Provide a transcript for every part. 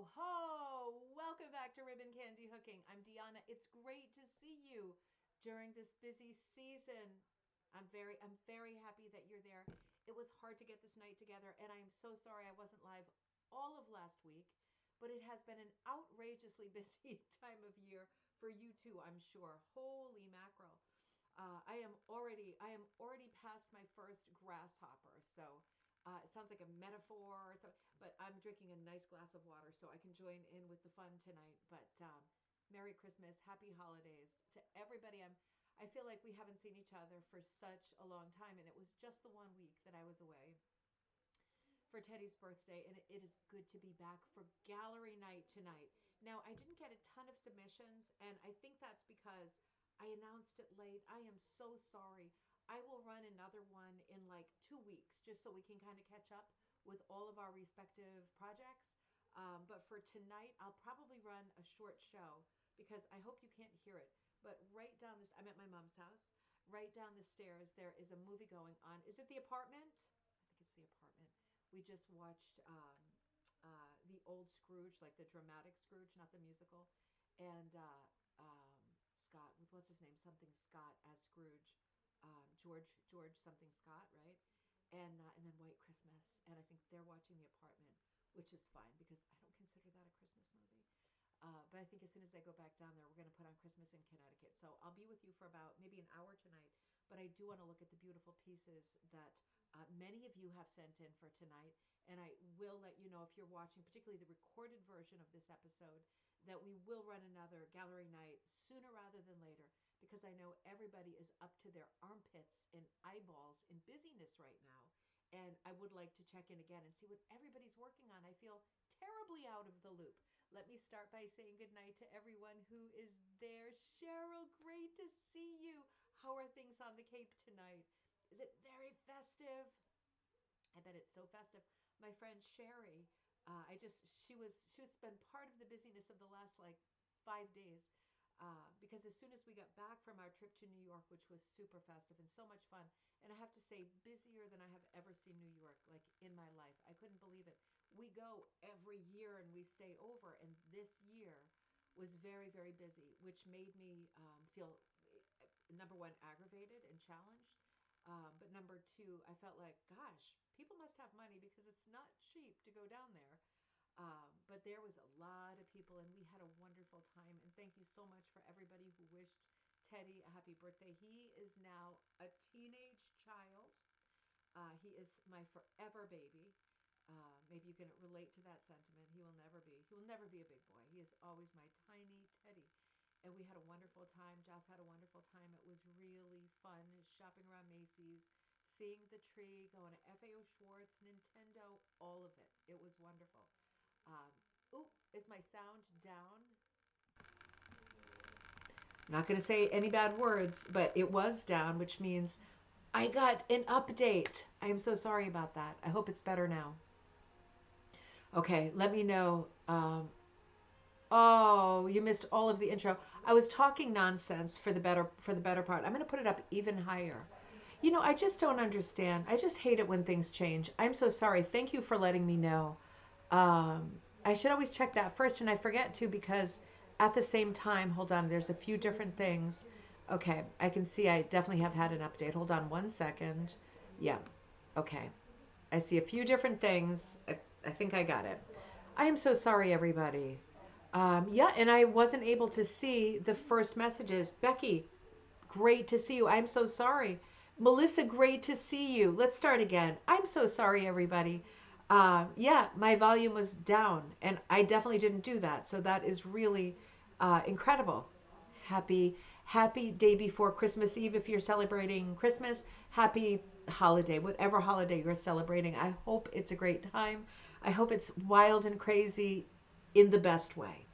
ho, ho! Welcome back to Ribbon Candy Hooking. I'm Deanna. It's great to see you during this busy season. I'm very happy that you're there. It was hard to get this night together, and I am so sorry I wasn't live all of last week, but it has been an outrageously busy time of year for you too, I'm sure. Holy mackerel. I am already past my first grasshopper, so it sounds like a metaphor or so, but I'm drinking a nice glass of water so I can join in with the fun tonight. But Merry Christmas, Happy Holidays to everybody. I feel like we haven't seen each other for such a long time, and it was just the 1 week that I was away for Teddy's birthday, and it is good to be back for gallery night tonight. Now, I didn't get a ton of submissions, and I think that's because I announced it late. I am so sorry. I will run another one in like 2 weeks just so we can kind of catch up with all of our respective projects. But for tonight, I'll probably run a short show because I hope you can't hear it. But right down this, I'm at my mom's house. Right down the stairs, there is a movie going on. Is it The Apartment? I think it's The Apartment. We just watched the old Scrooge, like the dramatic Scrooge, not the musical, and Scott with what's his name, something Scott as Scrooge, George something Scott, right? And then White Christmas, and I think they're watching The Apartment, which is fine because I don't consider that a Christmas movie. But I think as soon as I go back down there, we're going to put on Christmas in Connecticut. So I'll be with you for about maybe an hour tonight. But I do want to look at the beautiful pieces that many of you have sent in for tonight. And I will let you know if you're watching, particularly the recorded version of this episode, that we will run another gallery night sooner rather than later because I know everybody is up to their armpits and eyeballs in busyness right now. And I would like to check in again and see what everybody's working on. I feel terribly out of the loop. Let me start by saying goodnight to everyone who is there. Cheryl, great to see you. How are things on the Cape tonight? Is it very festive? I bet it's so festive. My friend Sherry, she was been part of the busyness of the last like 5 days. Because as soon as we got back from our trip to New York, which was super festive and so much fun, and I have to say, busier than I have ever seen New York, like in my life. I couldn't believe it. We go every year and we stay over, and this year was very, very busy, which made me feel, number one, aggravated and challenged. But number two, I felt like, gosh, people must have money because it's not cheap to go down there. But there was a lot of people, and we had a wonderful time. And thank you so much for everybody who wished Teddy a happy birthday. He is now a teenage child. He is my forever baby. Maybe you can relate to that sentiment. He will never be a big boy. He is always my tiny Teddy. And we had a wonderful time. Joss had a wonderful time. It was really fun shopping around Macy's, seeing the tree, going to FAO Schwartz, Nintendo, all of it. It was wonderful. Um, oh, is my sound down? I'm not going to say any bad words, but it was down, which means I got an update. I am so sorry about that. I hope it's better now. Okay, let me know. Oh, you missed all of the intro. I was talking nonsense for the better part. I'm going to put it up even higher. I just don't understand. I just hate it when things change. I'm so sorry. Thank you for letting me know. I should always check that first, and I forget to because at the same time, hold on, there's a few different things. Okay, I can see I definitely have had an update. Hold on 1 second. Yeah, okay. I see a few different things. I think I got it. I am so sorry, everybody. Yeah, and I wasn't able to see the first messages. Becky, great to see you. I'm so sorry. Melissa, great to see you. Let's start again. I'm so sorry, everybody. Yeah, my volume was down, and I definitely didn't do that. So that is really incredible. Happy day before Christmas Eve if you're celebrating Christmas. Happy holiday, whatever holiday you're celebrating. I hope it's a great time. I hope it's wild and crazy in the best way.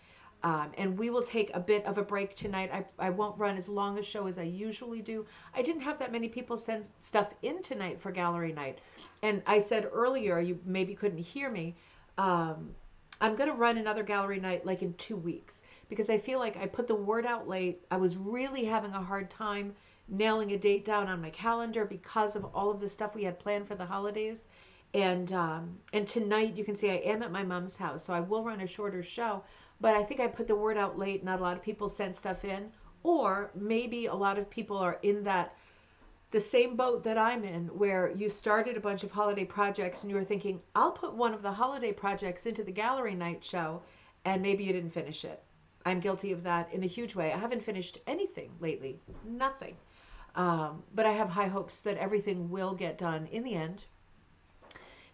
And we will take a bit of a break tonight. I won't run as long a show as I usually do. I didn't have that many people send stuff in tonight for gallery night. And I said earlier, you maybe couldn't hear me, I'm going to run another gallery night like in 2 weeks because I feel like I put the word out late. I was really having a hard time nailing a date down on my calendar because of all of the stuff we had planned for the holidays. And tonight you can see I am at my mom's house, so I will run a shorter show. But I think I put the word out late. Not a lot of people sent stuff in, or maybe a lot of people are in that the same boat that I'm in, where you started a bunch of holiday projects and you were thinking, I'll put one of the holiday projects into the gallery night show, and maybe you didn't finish it. I'm guilty of that in a huge way. I haven't finished anything lately, nothing. But I have high hopes that everything will get done in the end.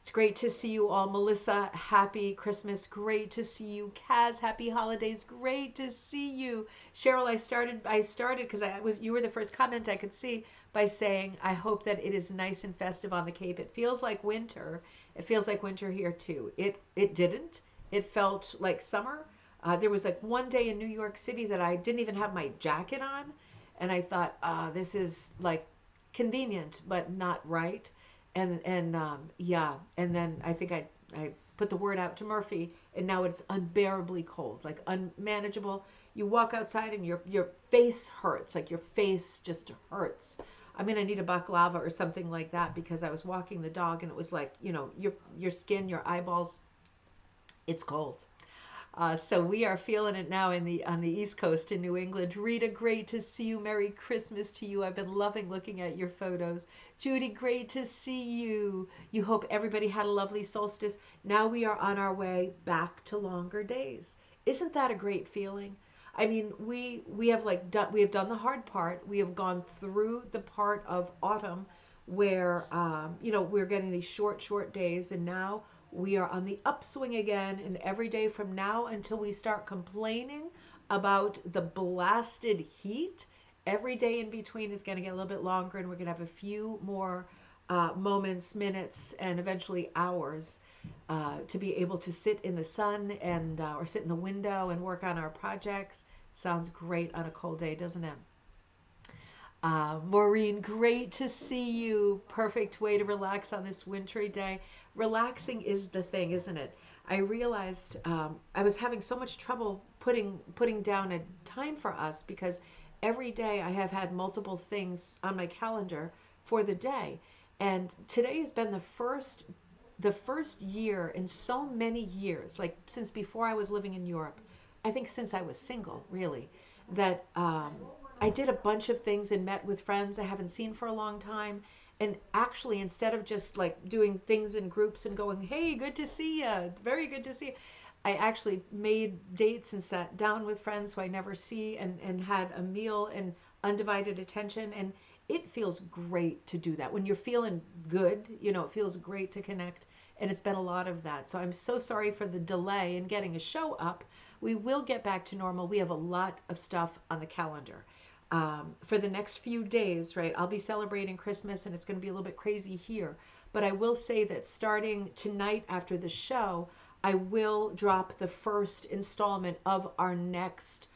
It's great to see you all. Melissa, happy Christmas. Great to see you. Kaz, happy holidays. Great to see you. Cheryl, I started because you were the first comment I could see by saying, I hope that it is nice and festive on the Cape. It feels like winter. It feels like winter here too. It didn't. It felt like summer. There was like one day in New York City that I didn't even have my jacket on, and I thought, this is like convenient but not right. And yeah, and then I think I put the word out to Murphy, and now it's unbearably cold, like unmanageable. You walk outside and your face hurts, like your face just hurts. I'm gonna need a baklava or something like that, because I was walking the dog and it was like, your skin, your eyeballs, it's cold. So we are feeling it now on the East Coast in New England. Rita, great to see you. Merry Christmas to you. I've been loving looking at your photos. Judy, great to see you. You hope everybody had a lovely solstice. Now we are on our way back to longer days. Isn't that a great feeling? I mean, we have we have done the hard part. We have gone through the part of autumn where we're getting these short days, and now we are on the upswing again, and every day from now until we start complaining about the blasted heat, every day in between is going to get a little bit longer, and we're going to have a few more moments, minutes, and eventually hours to be able to sit in the sun and or sit in the window and work on our projects. Sounds great on a cold day, doesn't it? Maureen, great to see you. Perfect way to relax on this wintry day. Relaxing is the thing, isn't it? I realized I was having so much trouble putting down a time for us, because every day I have had multiple things on my calendar for the day, and today has been the first year in so many years, like since before I was living in Europe. I think since I was single, really, that I did a bunch of things and met with friends I haven't seen for a long time. And actually, instead of just like doing things in groups and going, hey, good to see you, very good to see you, I actually made dates and sat down with friends who I never see, and had a meal and undivided attention. And it feels great to do that. When you're feeling good, it feels great to connect. And it's been a lot of that. So I'm so sorry for the delay in getting a show up. We will get back to normal. We have a lot of stuff on the calendar. For the next few days, right? I'll be celebrating Christmas, and it's going to be a little bit crazy here. But I will say that starting tonight after the show, I will drop the first installment of our next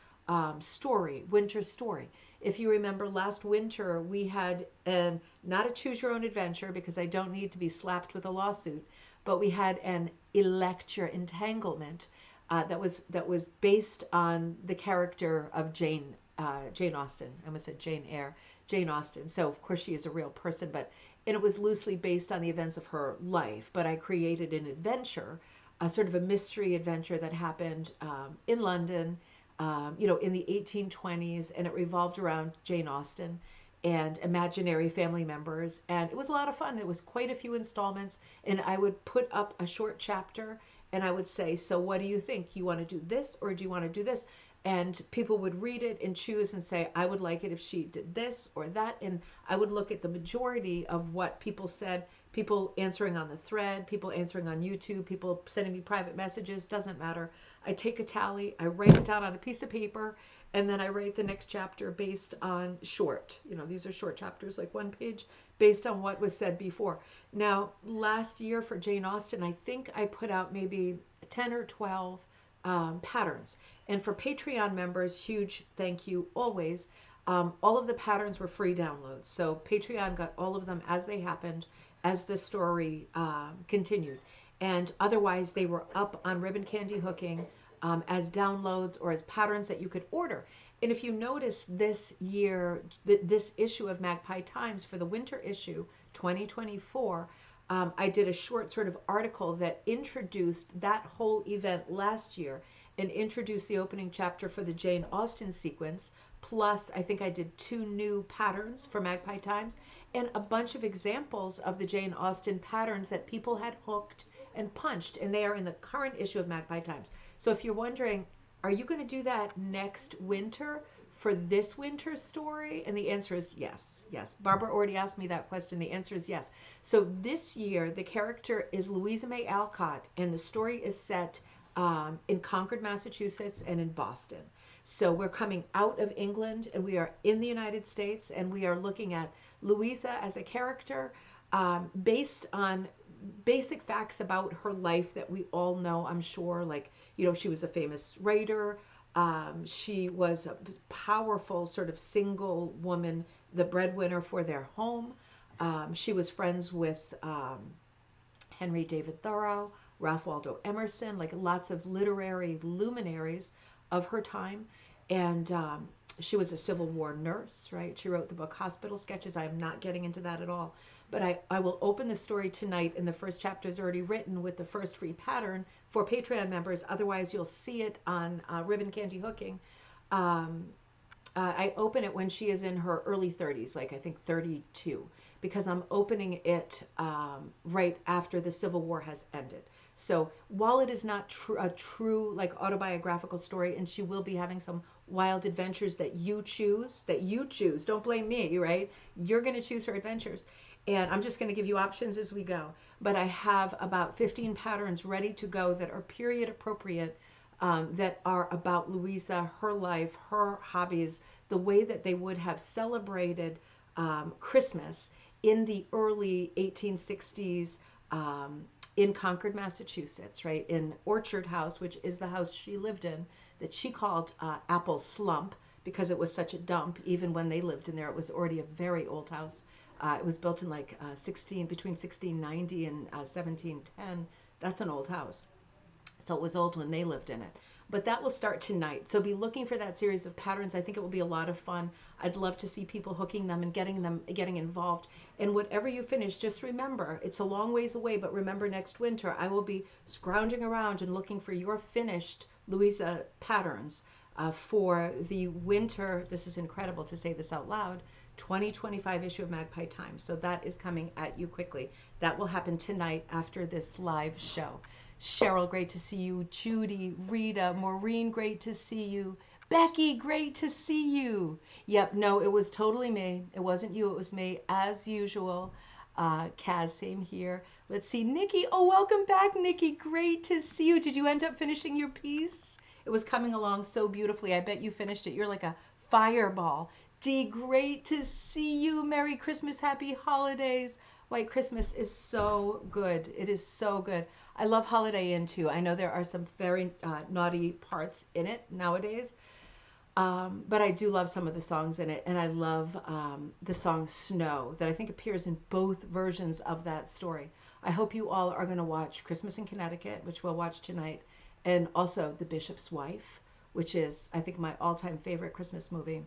story, winter story. If you remember, last winter we had not a choose your own adventure, because I don't need to be slapped with a lawsuit, but we had an electure entanglement that was based on the character of Jane Austen. I almost said Jane Eyre. Jane Austen. So of course she is a real person, and it was loosely based on the events of her life. But I created an adventure, a sort of a mystery adventure that happened in London, in the 1820s, and it revolved around Jane Austen and imaginary family members, and it was a lot of fun. It was quite a few installments, and I would put up a short chapter, and I would say, so what do you think? You want to do this, or do you want to do this? And people would read it and choose and say, I would like it if she did this or that. And I would look at the majority of what people said, people answering on the thread, people answering on YouTube, people sending me private messages, doesn't matter. I take a tally, I write it down on a piece of paper, and then I write the next chapter based on short. These are short chapters, like one page, based on what was said before. Now, last year for Jane Austen, I think I put out maybe 10 or 12 patterns. And for Patreon members, huge thank you always. All of the patterns were free downloads. So Patreon got all of them as they happened, as the story continued. And otherwise, they were up on Ribbon Candy Hooking as downloads or as patterns that you could order. And if you notice this year, this issue of Magpie Times for the winter issue 2024, I did a short sort of article that introduced that whole event last year and introduced the opening chapter for the Jane Austen sequence. Plus, I think I did 2 new patterns for Magpie Times and a bunch of examples of the Jane Austen patterns that people had hooked and punched, and they are in the current issue of Magpie Times. So if you're wondering, are you going to do that next winter for this winter's story? And the answer is yes. Yes. Barbara already asked me that question. The answer is yes. So this year, the character is Louisa May Alcott, and the story is set in Concord, Massachusetts, and in Boston. So we're coming out of England, and we are in the United States, and we are looking at Louisa as a character based on basic facts about her life that we all know, I'm sure. Like, she was a famous writer. She was a powerful sort of single woman, the breadwinner for their home. She was friends with Henry David Thoreau, Ralph Waldo Emerson, like lots of literary luminaries of her time. And she was a Civil War nurse, right? She wrote the book Hospital Sketches. I am not getting into that at all. But I will open the story tonight, and the first chapter is already written with the first free pattern for Patreon members. Otherwise, you'll see it on Ribbon Candy Hooking. I open it when she is in her early 30s, like I think 32, because I'm opening it right after the Civil War has ended. So while it is not a true like autobiographical story, and she will be having some wild adventures that you choose, don't blame me, right? You're going to choose her adventures. And I'm just going to give you options as we go. But I have about 15 patterns ready to go that are period appropriate, that are about Louisa, her life, her hobbies, the way that they would have celebrated Christmas in the early 1860s in Concord, Massachusetts, right? In Orchard House, which is the house she lived in, that she called Apple Slump because it was such a dump. Even when they lived in there, it was already a very old house. It was built in like between 1690 and 1710. That's an old house. So it was old when they lived in it. But that will start tonight. So be looking for that series of patterns. I think it will be a lot of fun. I'd love to see people hooking them and getting involved. And whatever you finish, just remember, it's a long ways away, but remember next winter, I will be scrounging around and looking for your finished Louisa patterns for the winter. This is incredible to say this out loud. 2025 issue of Magpie Times. So that is coming at you quickly. That will happen tonight after this live show. Cheryl, great to see you. Judy, Rita, Maureen, great to see you. Becky, great to see you. Yep, no, it was totally me. It wasn't you, it was me, as usual. Kaz, same here. Let's see, Nikki. Oh, welcome back, Nikki. Great to see you. Did you end up finishing your piece? It was coming along so beautifully. I bet you finished it. You're like a fireball. Dee, great to see you. Merry Christmas, happy holidays. White Christmas is so good. It is so good. I love Holiday Inn too. I know there are some very naughty parts in it nowadays, but I do love some of the songs in it, and I love the song Snow that I think appears in both versions of that story. I hope you all are going to watch Christmas in Connecticut, which we'll watch tonight, and also The Bishop's Wife, which is, I think, my all-time favorite Christmas movie.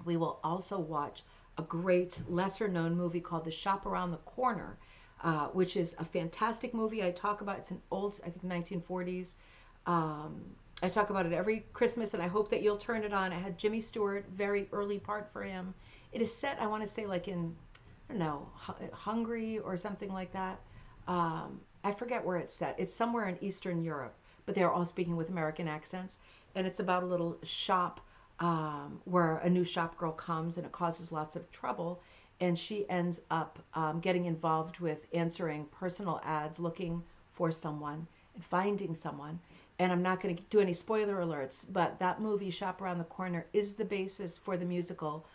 We will also watch a great lesser-known movie called The Shop Around the Corner, which is a fantastic movie. I talk about it's an old, I think, 1940s. I talk about it every Christmas, and I hope that you'll turn it on. It had Jimmy Stewart, very early part for him. It is set, I want to say, like in, I don't know, Hungary or something like that. I forget where it's set. It's somewhere in Eastern Europe, but they're all speaking with American accents. And it's about a little shop where a new shop girl comes, and it causes lots of trouble, and she ends up getting involved with answering personal ads, looking for someone and finding someone. And I'm not going to do any spoiler alerts, but that movie, Shop Around the Corner, is the basis for the musical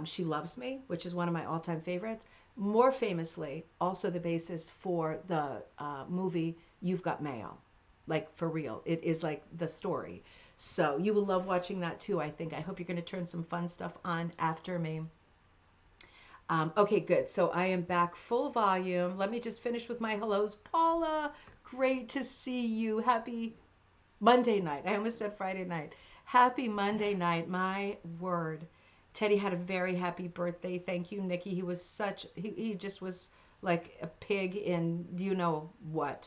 She Loves Me, which is one of my all-time favorites. More famously, also the basis for the movie You've Got Mail. Like, for real. It is like the story. So you will love watching that too, I think. I hope you're going to turn some fun stuff on after me. Okay, good. So I am back full volume. Let me just finish with my hellos. Paula, great to see you. Happy Monday night. I almost said Friday night. Happy Monday night. My word. Teddy had a very happy birthday. Thank you, Nikki. He was he just was like a pig in you know what.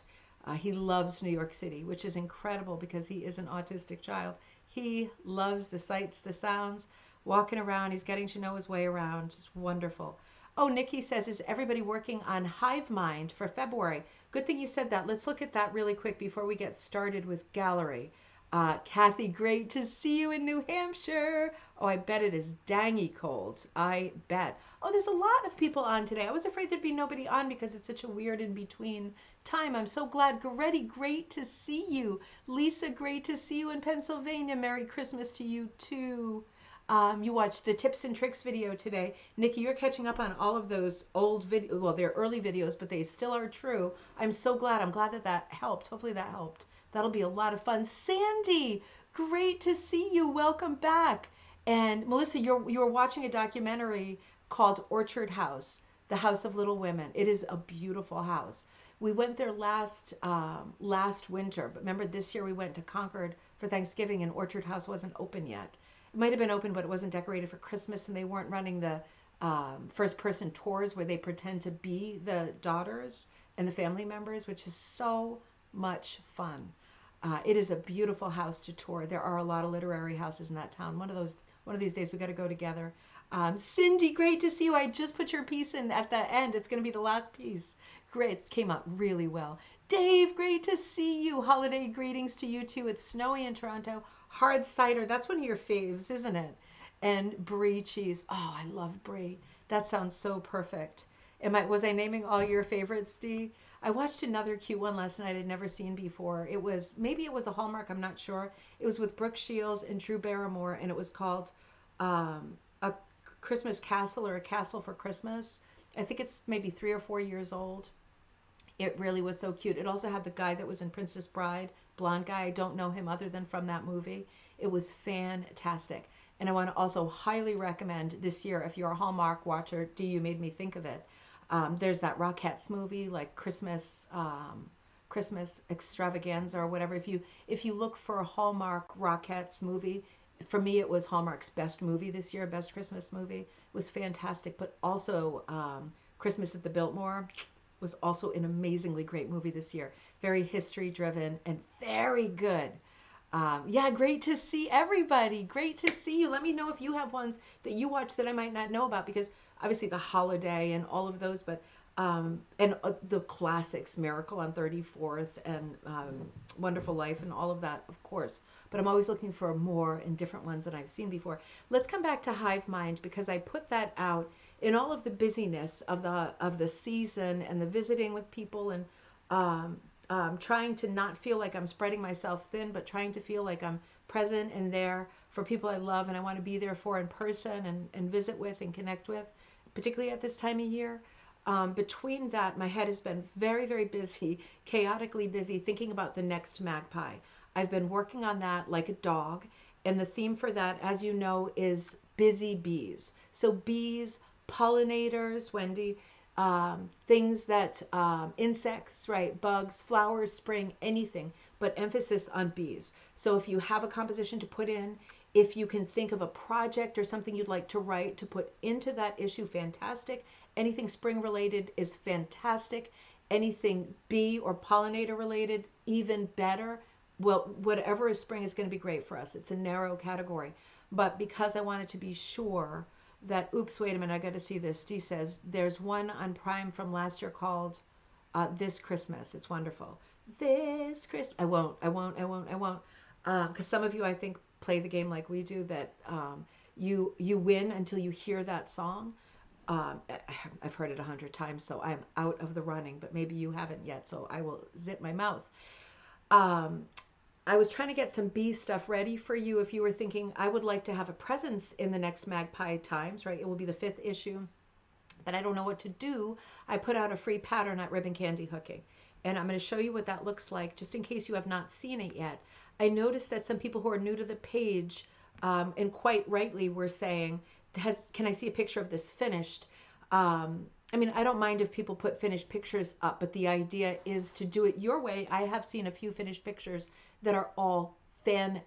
He loves New York City, which is incredible because he is an autistic child. He loves the sights, the sounds, walking around. He's getting to know his way around. Just wonderful. Oh, Nikki says, is everybody working on Hivemind for February? Good thing you said that. Let's look at that really quick before we get started with gallery. Kathy, great to see you in New Hampshire. Oh, I bet it is dangy cold. I bet. Oh, there's a lot of people on today. I was afraid there'd be nobody on because it's such a weird in between time. I'm so glad. Goretti, great to see you. Lisa, great to see you in Pennsylvania. Merry Christmas to you too. You watched the tips and tricks video today. Nikki, you're catching up on all of those old videos. Well, they're early videos, but they still are true. I'm so glad. I'm glad that that helped. Hopefully that helped. That'll be a lot of fun. Sandy, great to see you. Welcome back. And Melissa, you're watching a documentary called Orchard House, the House of Little Women. It is a beautiful house. We went there last winter, but remember this year we went to Concord for Thanksgiving and Orchard House wasn't open yet. It might have been open, but it wasn't decorated for Christmas, and they weren't running the first-person tours where they pretend to be the daughters and the family members, which is so much fun. It is a beautiful house to tour. There are a lot of literary houses in that town. One of these days we got to go together. Cindy, great to see you. I just put your piece in at the end. It's going to be the last piece. Great, it came out really well. Dave, great to see you. Holiday greetings to you too. It's snowy in Toronto. Hard cider, that's one of your faves, isn't it? And brie cheese. Oh, I love brie. That sounds so perfect. Was I naming all your favorites, Dee? I watched another cute one last night I'd never seen before. Maybe it was a Hallmark, I'm not sure. It was with Brooke Shields and Drew Barrymore, and it was called A Christmas Castle or A Castle for Christmas. I think it's maybe 3 or 4 years old. It really was so cute. It also had the guy that was in Princess Bride, blonde guy. I don't know him other than from that movie. It was fantastic. And I want to also highly recommend this year, if you're a Hallmark watcher, You made me think of it. There's that Rockettes movie, like Christmas Extravaganza or whatever. If you look for a Hallmark Rockettes movie, for me it was Hallmark's best movie this year, best Christmas movie. It was fantastic. But also Christmas at the Biltmore was also an amazingly great movie this year. Very history driven and very good. Yeah, great to see everybody. Great to see you. Let me know if you have ones that you watch that I might not know about, because obviously The Holiday and all of those, but the classics, Miracle on 34th and Wonderful Life and all of that, of course. But I'm always looking for more and different ones that I've seen before. Let's come back to Hivemind, because I put that out in all of the busyness of the season and the visiting with people, and trying to not feel like I'm spreading myself thin, but trying to feel like I'm present and there for people I love and I want to be there for in person and visit with and connect with, particularly at this time of year. Between that, my head has been very, very busy, chaotically busy, thinking about the next magpie. I've been working on that like a dog, and the theme for that, as you know, is busy bees. So bees, pollinators, Wendy, things that, insects, right, bugs, flowers, spring, anything, but emphasis on bees. So if you have a composition to put in, if you can think of a project or something you'd like to write to put into that issue, fantastic. Anything spring related is fantastic. Anything bee or pollinator related, even better. Well, whatever is spring is going to be great for us. It's a narrow category. But because I wanted to be sure that, oops, wait a minute, I got to see this. Dee says, there's one on Prime from last year called This Christmas. It's wonderful. This Christmas. I won't. Because some of you, I think, play the game like we do, that you win until you hear that song. I've heard it 100 times, so I'm out of the running, but maybe you haven't yet, so I will zip my mouth. I was trying to get some bee stuff ready for you if you were thinking, I would like to have a presence in the next Magpie Times, right? It will be the 5th issue, but I don't know what to do. I put out a free pattern at Ribbon Candy Hooking, and I'm going to show you what that looks like, just in case you have not seen it yet. I noticed that some people who are new to the page, and quite rightly, were saying, can I see a picture of this finished? I mean, I don't mind if people put finished pictures up, but the idea is to do it your way. I have seen a few finished pictures that are all fantastic.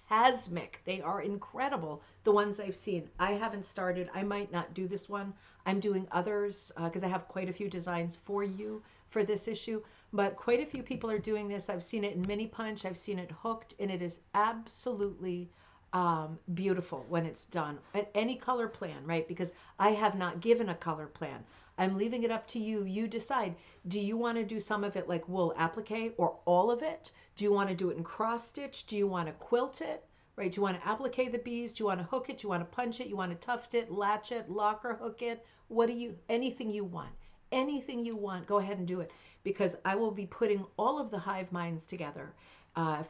fantastic. They are incredible, the ones I've seen. I haven't started. I might not do this one. I'm doing others because I have quite a few designs for you for this issue. But quite a few people are doing this. I've seen it in Mini Punch. I've seen it hooked, and it is absolutely beautiful when it's done. Any color plan, right? Because I have not given a color plan. I'm leaving it up to you. You decide. Do you want to do some of it like wool applique or all of it? Do you want to do it in cross stitch? Do you want to quilt it? Right? Do you want to applique the bees? Do you want to hook it? Do you want to punch it? You want to tuft it, latch it, lock or hook it? What do you, anything you want. Anything you want, go ahead and do it, because I will be putting all of the hive minds together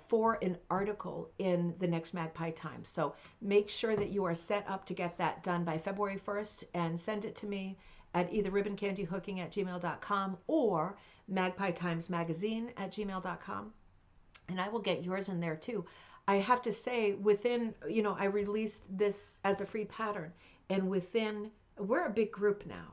for an article in the next Magpie Times. So make sure that you are set up to get that done by February 1st and send it to me at either ribboncandyhooking@gmail.com or Magpie Times Magazine at gmail.com. And I will get yours in there too. I have to say, within, I released this as a free pattern, and we're a big group now.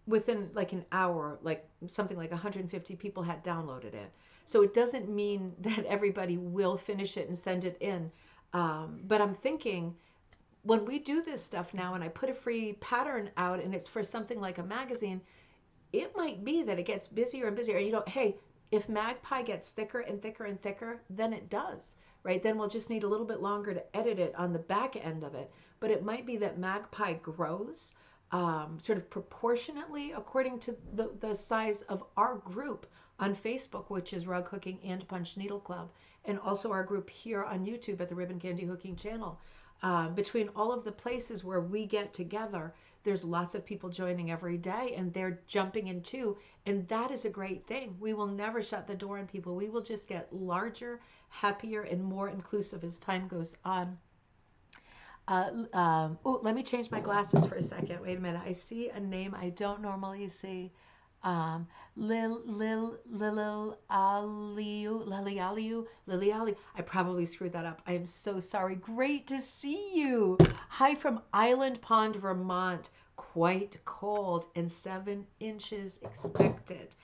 Within like an hour, like something like 150 people had downloaded it. So it doesn't mean that everybody will finish it and send it in. But I'm thinking, when we do this stuff now and I put a free pattern out and it's for something like a magazine, it might be that it gets busier and busier. And hey, if Magpie gets thicker and thicker and thicker, then it does, right? Then we'll just need a little bit longer to edit it on the back end of it. But it might be that Magpie grows sort of proportionately according to the size of our group on Facebook, which is Rug Hooking and Punch Needle Club, and also our group here on YouTube at the Ribbon Candy Hooking channel. Between all of the places where we get together, there's lots of people joining every day, and they're jumping in too, and that is a great thing. We will never shut the door on people. We will just get larger, happier, and more inclusive as time goes on. Let me change my glasses for a second. Wait a minute. I see a name I don't normally see. Lil Aliu. I probably screwed that up. I am so sorry. Great to see you. Hi from Island Pond, Vermont. Quite cold and 7 inches expected.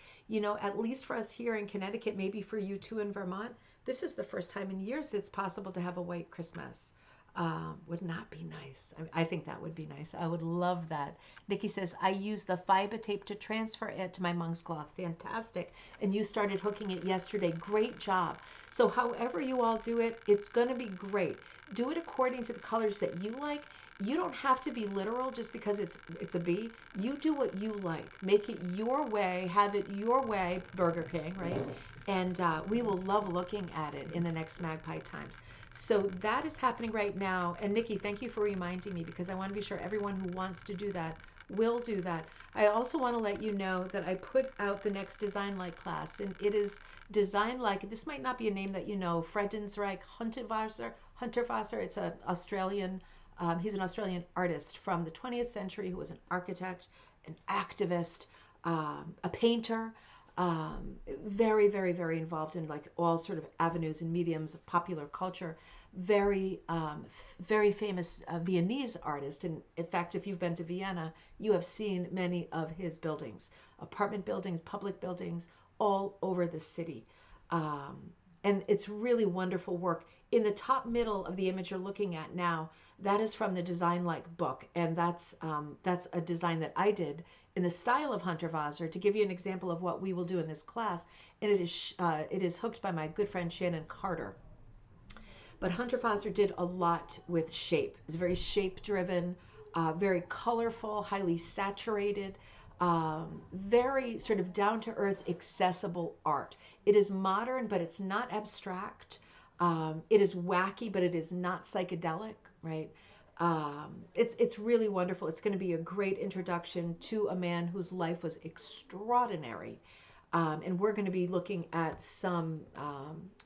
At least for us here in Connecticut, maybe for you too in Vermont, this is the first time in years it's possible to have a white Christmas. Would not be nice. I think that would be nice. I would love that. Nikki says, I use the fiber tape to transfer it to my monk's cloth. Fantastic. And you started hooking it yesterday. Great job. So however you all do it, it's going to be great. Do it according to the colors that you like. You don't have to be literal just because it's a bee. You do what you like. Make it your way. Have it your way, Burger King, right? And we will love looking at it in the next Magpie Times. So that is happening right now. And Nikki, thank you for reminding me, because I want to be sure everyone who wants to do that will do that. I also want to let you know that I put out the next Design Like class, and it is Design Like. This might not be a name that you know. Fredensreich Hunterwasser. It's an Australian. He's an Australian artist from the 20th century who was an architect, an activist, a painter. Very, very, very involved in like all sort of avenues and mediums of popular culture. Very, very famous Viennese artist. And in fact, if you've been to Vienna, you have seen many of his buildings, apartment buildings, public buildings, all over the city. And it's really wonderful work. In the top middle of the image you're looking at now, that is from the Design Like book. And that's a design that I did in the style of Hunterwasser, to give you an example of what we will do in this class. And it is hooked by my good friend Shannon Carter. But Hunterwasser did a lot with shape. It's very shape-driven, very colorful, highly saturated, very sort of down-to-earth, accessible art. It is modern, but it's not abstract. It is wacky, but it is not psychedelic, right? It's really wonderful. It's going to be a great introduction to a man whose life was extraordinary. And we're going to be looking at some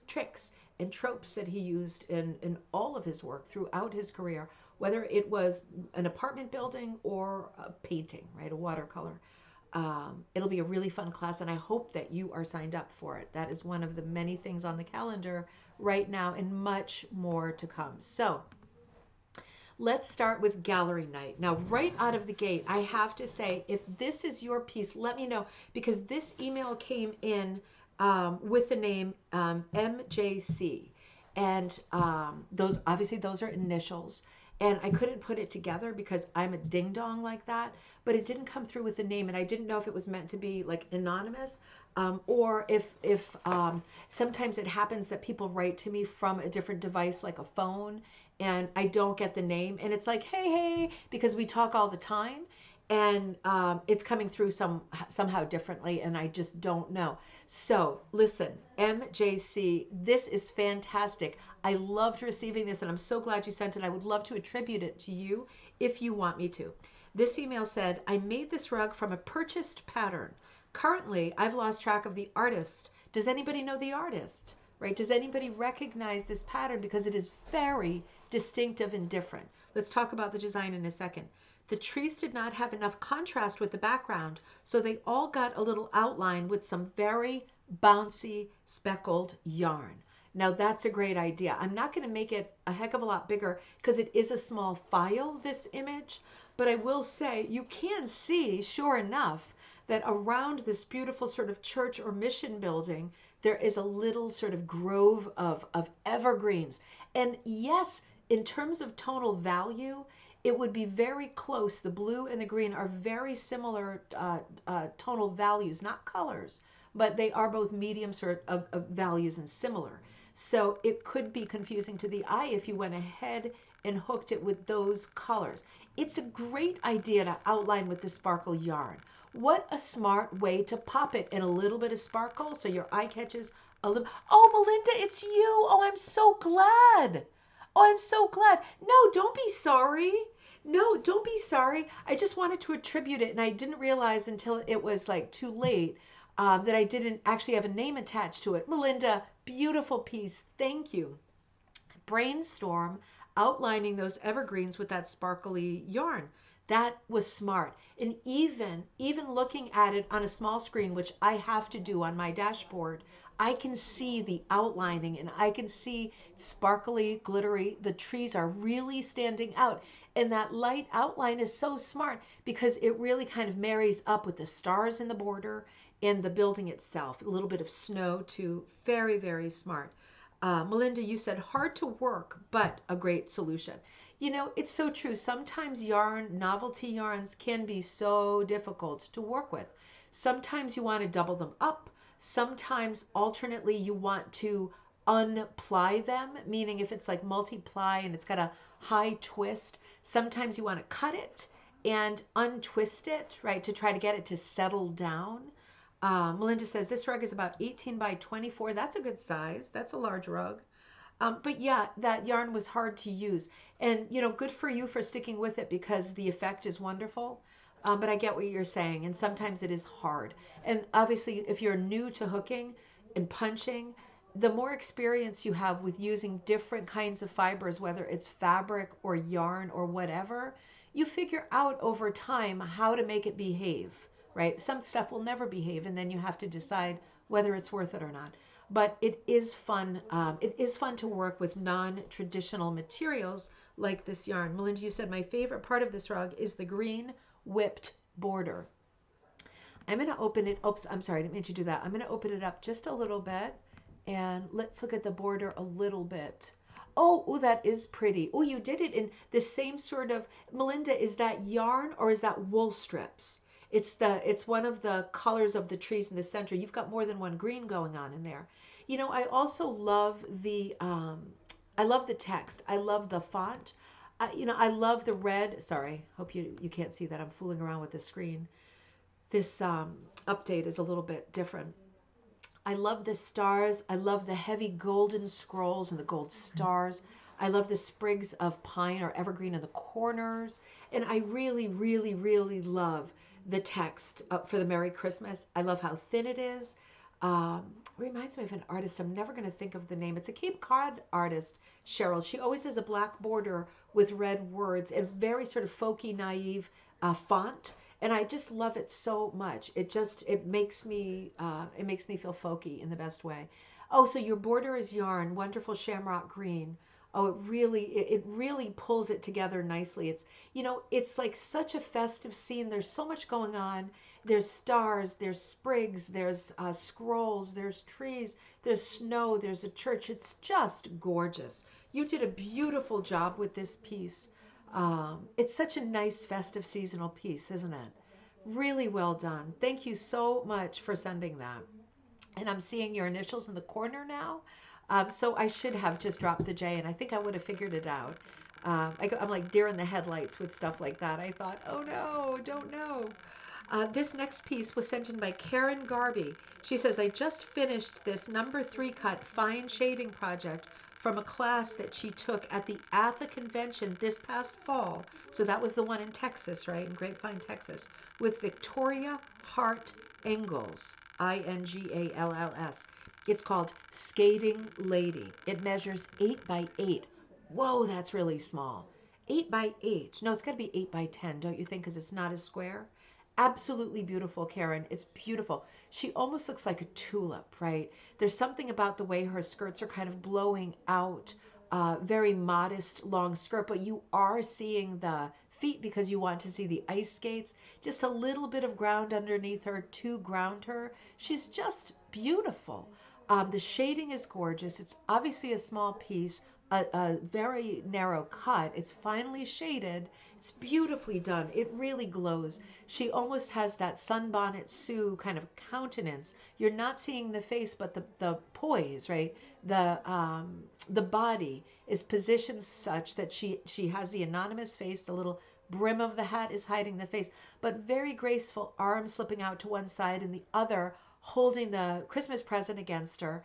tricks and tropes that he used in all of his work throughout his career, whether it was an apartment building or a painting, right, a watercolor. It'll be a really fun class, and I hope that you are signed up for it. That is one of the many things on the calendar right now, and much more to come. So let's start with gallery night. Now, right out of the gate, I have to say, if this is your piece, let me know, because this email came in with the name MJC. and those obviously those are initials. And I couldn't put it together because I'm a ding dong like that, but it didn't come through with the name, and I didn't know if it was meant to be like anonymous, or if sometimes it happens that people write to me from a different device like a phone, and I don't get the name, and it's like hey hey because we talk all the time, and it's coming through somehow differently, and I just don't know. So listen, MJC, this is fantastic. I loved receiving this, and I'm so glad you sent it. I would love to attribute it to you if you want me to. This email said, I made this rug from a purchased pattern. Currently, I've lost track of the artist. Does anybody know the artist? Right? Does anybody recognize this pattern? Because it is very distinctive and different. Let's talk about the design in a second. The trees did not have enough contrast with the background, so they all got a little outline with some very bouncy speckled yarn. Now that's a great idea. I'm not going to make it a heck of a lot bigger because it is a small file, this image, but I will say you can see, sure enough, that around this beautiful sort of church or mission building, there is a little sort of grove of evergreens. And yes, in terms of tonal value, it would be very close. The blue and the green are very similar tonal values, not colors, but they are both medium sort of values and similar. So it could be confusing to the eye if you went ahead and hooked it with those colors. It's a great idea to outline with the sparkle yarn. What a smart way to pop it in a little bit of sparkle so your eye catches a little. Oh, Melinda, it's you. Oh, I'm so glad. Oh, I'm so glad. No, don't be sorry. No, don't be sorry. I just wanted to attribute it, and I didn't realize until it was like too late that I didn't actually have a name attached to it. Melinda, beautiful piece. Thank you. Brainstorm outlining those evergreens with that sparkly yarn. That was smart. And even looking at it on a small screen, which I have to do on my dashboard, I can see the outlining and I can see sparkly, glittery. The trees are really standing out. And that light outline is so smart because it really kind of marries up with the stars in the border and the building itself. A little bit of snow too. Very, very smart. Melinda, you said hard to work, but a great solution. You know, it's so true. Sometimes novelty yarns can be so difficult to work with. Sometimes you want to double them up. Sometimes alternately you want to unply them, meaning if it's like multiply and it's got a high twist, sometimes you want to cut it and untwist it, right, to try to get it to settle down. Melinda says this rug is about 18 by 24. That's a good size. That's a large rug. But yeah, that yarn was hard to use. And, you know, good for you for sticking with it because the effect is wonderful. But I get what you're saying. And sometimes it is hard. And obviously, if you're new to hooking and punching, the more experience you have with using different kinds of fibers, whether it's fabric or yarn or whatever, you figure out over time how to make it behave, right? Some stuff will never behave, and then you have to decide whether it's worth it or not. But it is fun. It is fun to work with non-traditional materials like this yarn. Melinda, you said my favorite part of this rug is the green whipped border. I'm going to open it. Oops, I'm sorry, I didn't mean to do that. I'm going to open it up just a little bit, and let's look at the border a little bit. Oh, that is pretty. Oh, you did it in the same sort of, Melinda, is that yarn or is that wool strips? It's one of the colors of the trees in the center. You've got more than one green going on in there. You know, I also love I love the text. I love the font. You know, I love the red. Sorry, hope you can't see that. I'm fooling around with the screen. This update is a little bit different. I love the stars. I love the heavy golden scrolls and the gold stars. I love the sprigs of pine or evergreen in the corners. And I really, really, really love the text for the Merry Christmas. I love how thin it is. Reminds me of an artist. I'm never going to think of the name. It's a Cape Cod artist, Cheryl. She always has a black border with red words and very sort of folky, naive font. And I just love it so much. It makes me feel folky in the best way. Oh, so your border is yarn, wonderful shamrock green. Oh, it really pulls it together nicely. It's, you know, it's like such a festive scene. There's so much going on. there's stars, there's sprigs, there's scrolls, there's trees, there's snow, there's a church. It's just gorgeous. You did a beautiful job with this piece. It's such a nice festive seasonal piece, isn't it? Really well done. Thank you so much for sending that. And I'm seeing your initials in the corner now. So I should have just dropped the J, and I think I would have figured it out. I'm like deer in the headlights with stuff like that. I thought, oh no, don't know. This next piece was sent in by Karen Garby. She says, I just finished this number 3 cut fine shading project from a class that she took at the ATHA convention this past fall. So that was the one in Texas, right? In Grapevine, Texas, with Victoria Hart Ingalls, Ingalls. It's called Skating Lady. It measures 8 by 8. Whoa, that's really small. 8 by 8. No, it's got to be 8 by 10, don't you think? Because it's not a square. Absolutely beautiful, Karen. It's beautiful. She almost looks like a tulip, right? There's something about the way her skirts are kind of blowing out. Very modest long skirt, but you are seeing the feet because you want to see the ice skates. Just a little bit of ground underneath her to ground her. She's just beautiful. The shading is gorgeous. It's obviously a small piece, a very narrow cut. It's finely shaded. It's beautifully done. It really glows. She almost has that Sunbonnet Sue kind of countenance. You're not seeing the face, but the poise, right? The body is positioned such that she has the anonymous face. The little brim of the hat is hiding the face, but very graceful arm slipping out to one side and the other holding the Christmas present against her.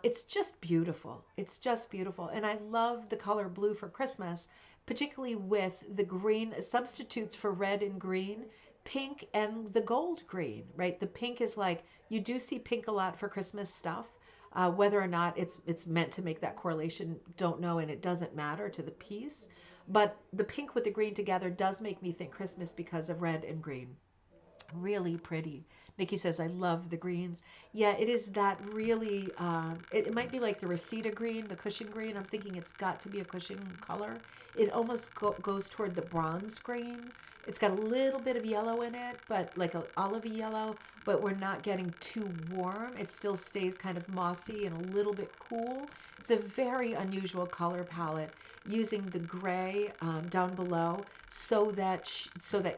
It's just beautiful. It's just beautiful. And I love the color blue for Christmas, particularly with the green substitutes for red and green, pink and the gold green, right? The pink is like, you do see pink a lot for Christmas stuff. Whether or not it's meant to make that correlation, don't know, and it doesn't matter to the piece. But the pink with the green together does make me think Christmas because of red and green. Really pretty. Nikki says, I love the greens. Yeah, it is that really, it might be like the Reseda green, the cushion green. I'm thinking it's got to be a cushion color. It almost goes toward the bronze green. It's got a little bit of yellow in it, but like an olivey yellow, but we're not getting too warm. It still stays kind of mossy and a little bit cool. It's a very unusual color palette using the gray down below so that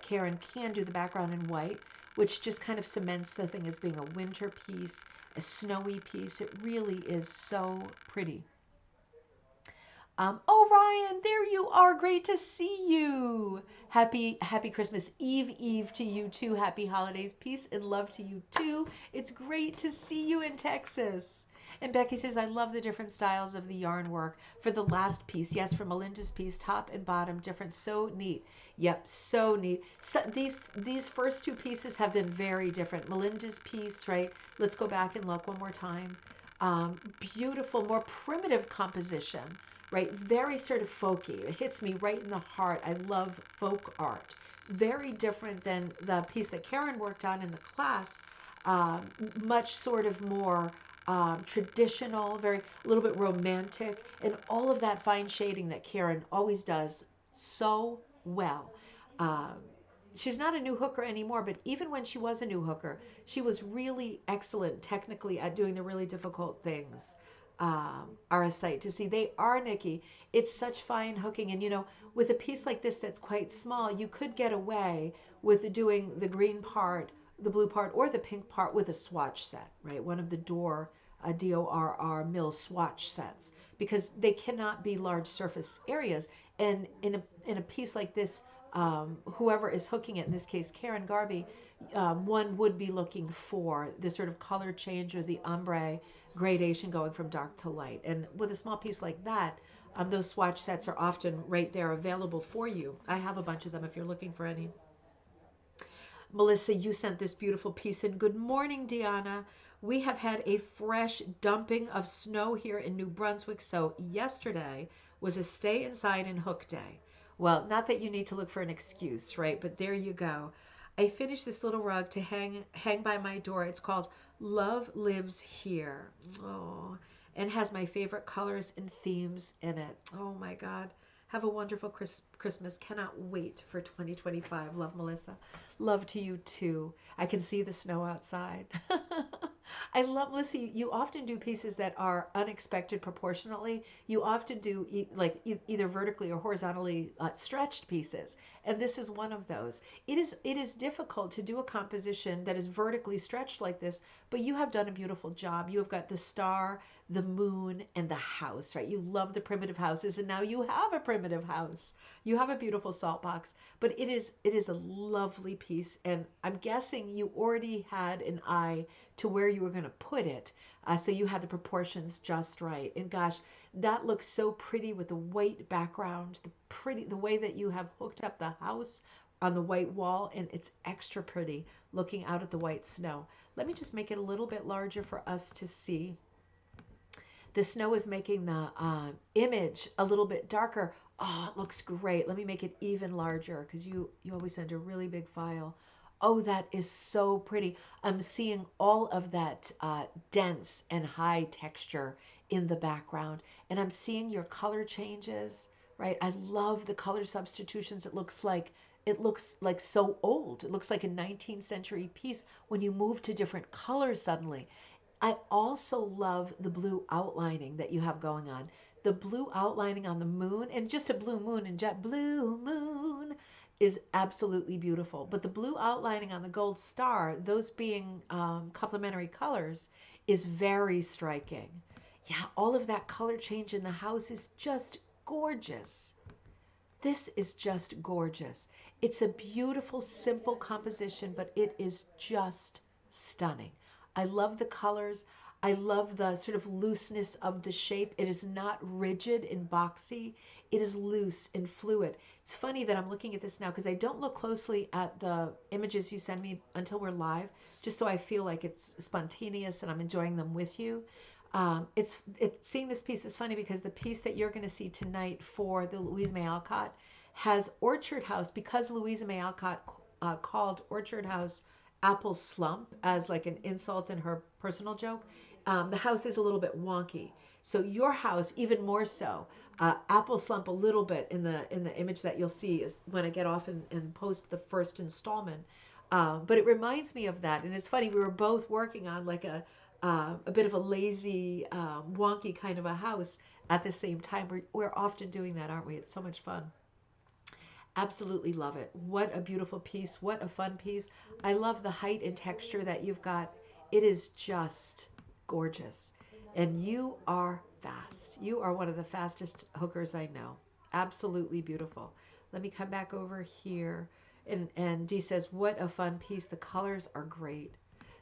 Karen can do the background in white, which just kind of cements the thing as being a winter piece, a snowy piece. It really is so pretty. Oh, Ryan, there you are. Great to see you. Happy Christmas Eve to you too. Happy holidays. Peace and love to you too. It's great to see you in Texas. And Becky says, I love the different styles of the yarn work for the last piece. Yes, for Melinda's piece, top and bottom, different. So neat. Yep, so neat. So these first 2 pieces have been very different. Melinda's piece, right? Let's go back and look one more time. Beautiful, more primitive composition, right? Very sort of folky. It hits me right in the heart. I love folk art. Very different than the piece that Karen worked on in the class. Much sort of more traditional, very a little bit romantic, and all of that fine shading that Karen always does so well. Um, she's not a new hooker anymore, but even when she was a new hooker, she was really excellent technically at doing the really difficult things. Are a sight to see. They are, Nikki. It's such fine hooking. And, with a piece like this that's quite small, you could get away with doing the green part, the blue part, or the pink part with a swatch set, right? One of the DORR mill swatch sets, because they cannot be large surface areas. And in a piece like this, whoever is hooking it, in this case Karen Garby, one would be looking for the sort of color change or the ombre gradation going from dark to light. And with a small piece like that, those swatch sets are often right there available for you. I have a bunch of them if you're looking for any. Melissa, you sent this beautiful piece in. Good morning, Deanna. We have had a fresh dumping of snow here in New Brunswick, so yesterday was a stay inside and hook day. Well, not that you need to look for an excuse, right? But there you go. I finished this little rug to hang by my door. It's called Love Lives Here. Oh, and has my favorite colors and themes in it. Oh my God. Have a wonderful Christmas. Cannot wait for 2025. Love, Melissa. Love to you too. I can see the snow outside. I love, Melissa, you often do pieces that are unexpected proportionately. You often do either vertically or horizontally stretched pieces. And this is one of those. It is difficult to do a composition that is vertically stretched like this, but you have done a beautiful job. You have got the star, the moon, and the house, right? You love the primitive houses, and now you have a primitive house. You have a beautiful salt box, but it is a lovely piece, and I'm guessing you already had an eye to where you were going to put it, so you had the proportions just right. And gosh, that looks so pretty with the white background, the way that you have hooked up the house on the white wall, and it's extra pretty looking out at the white snow. Let me just make it a little bit larger for us to see. The snow is making the image a little bit darker. Oh, it looks great. Let me make it even larger because you always send a really big file. Oh, that is so pretty. I'm seeing all of that dense and high texture in the background, and I'm seeing your color changes, right? I love the color substitutions. It looks like so old. It looks like a 19th century piece when you move to different colors suddenly. I also love the blue outlining that you have going on. The blue outlining on the moon, and just a blue moon and jet blue moon is absolutely beautiful. But the blue outlining on the gold star, those being complementary colors, is very striking. Yeah, all of that color change in the house is just gorgeous. This is just gorgeous. It's a beautiful, simple composition, but it is just stunning. I love the colors. I love the sort of looseness of the shape. It is not rigid and boxy. It is loose and fluid. It's funny that I'm looking at this now because I don't look closely at the images you send me until we're live, just so I feel like it's spontaneous and I'm enjoying them with you. Seeing this piece is funny because the piece that you're going to see tonight for the Louisa May Alcott has Orchard House, because Louisa May Alcott called Orchard House Apple Slump as like an insult in her personal joke. The house is a little bit wonky, so your house even more so. Apple Slump a little bit in the image that you'll see is when I get off and post the first installment. But it reminds me of that, and it's funny. We were both working on like a bit of a lazy, wonky kind of a house at the same time. We're often doing that, aren't we? It's so much fun. Absolutely love it. What a beautiful piece. What a fun piece. I love the height and texture that you've got. It is just gorgeous. And you are fast. You are one of the fastest hookers I know. Absolutely beautiful. Let me come back over here. And Dee says, what a fun piece. The colors are great.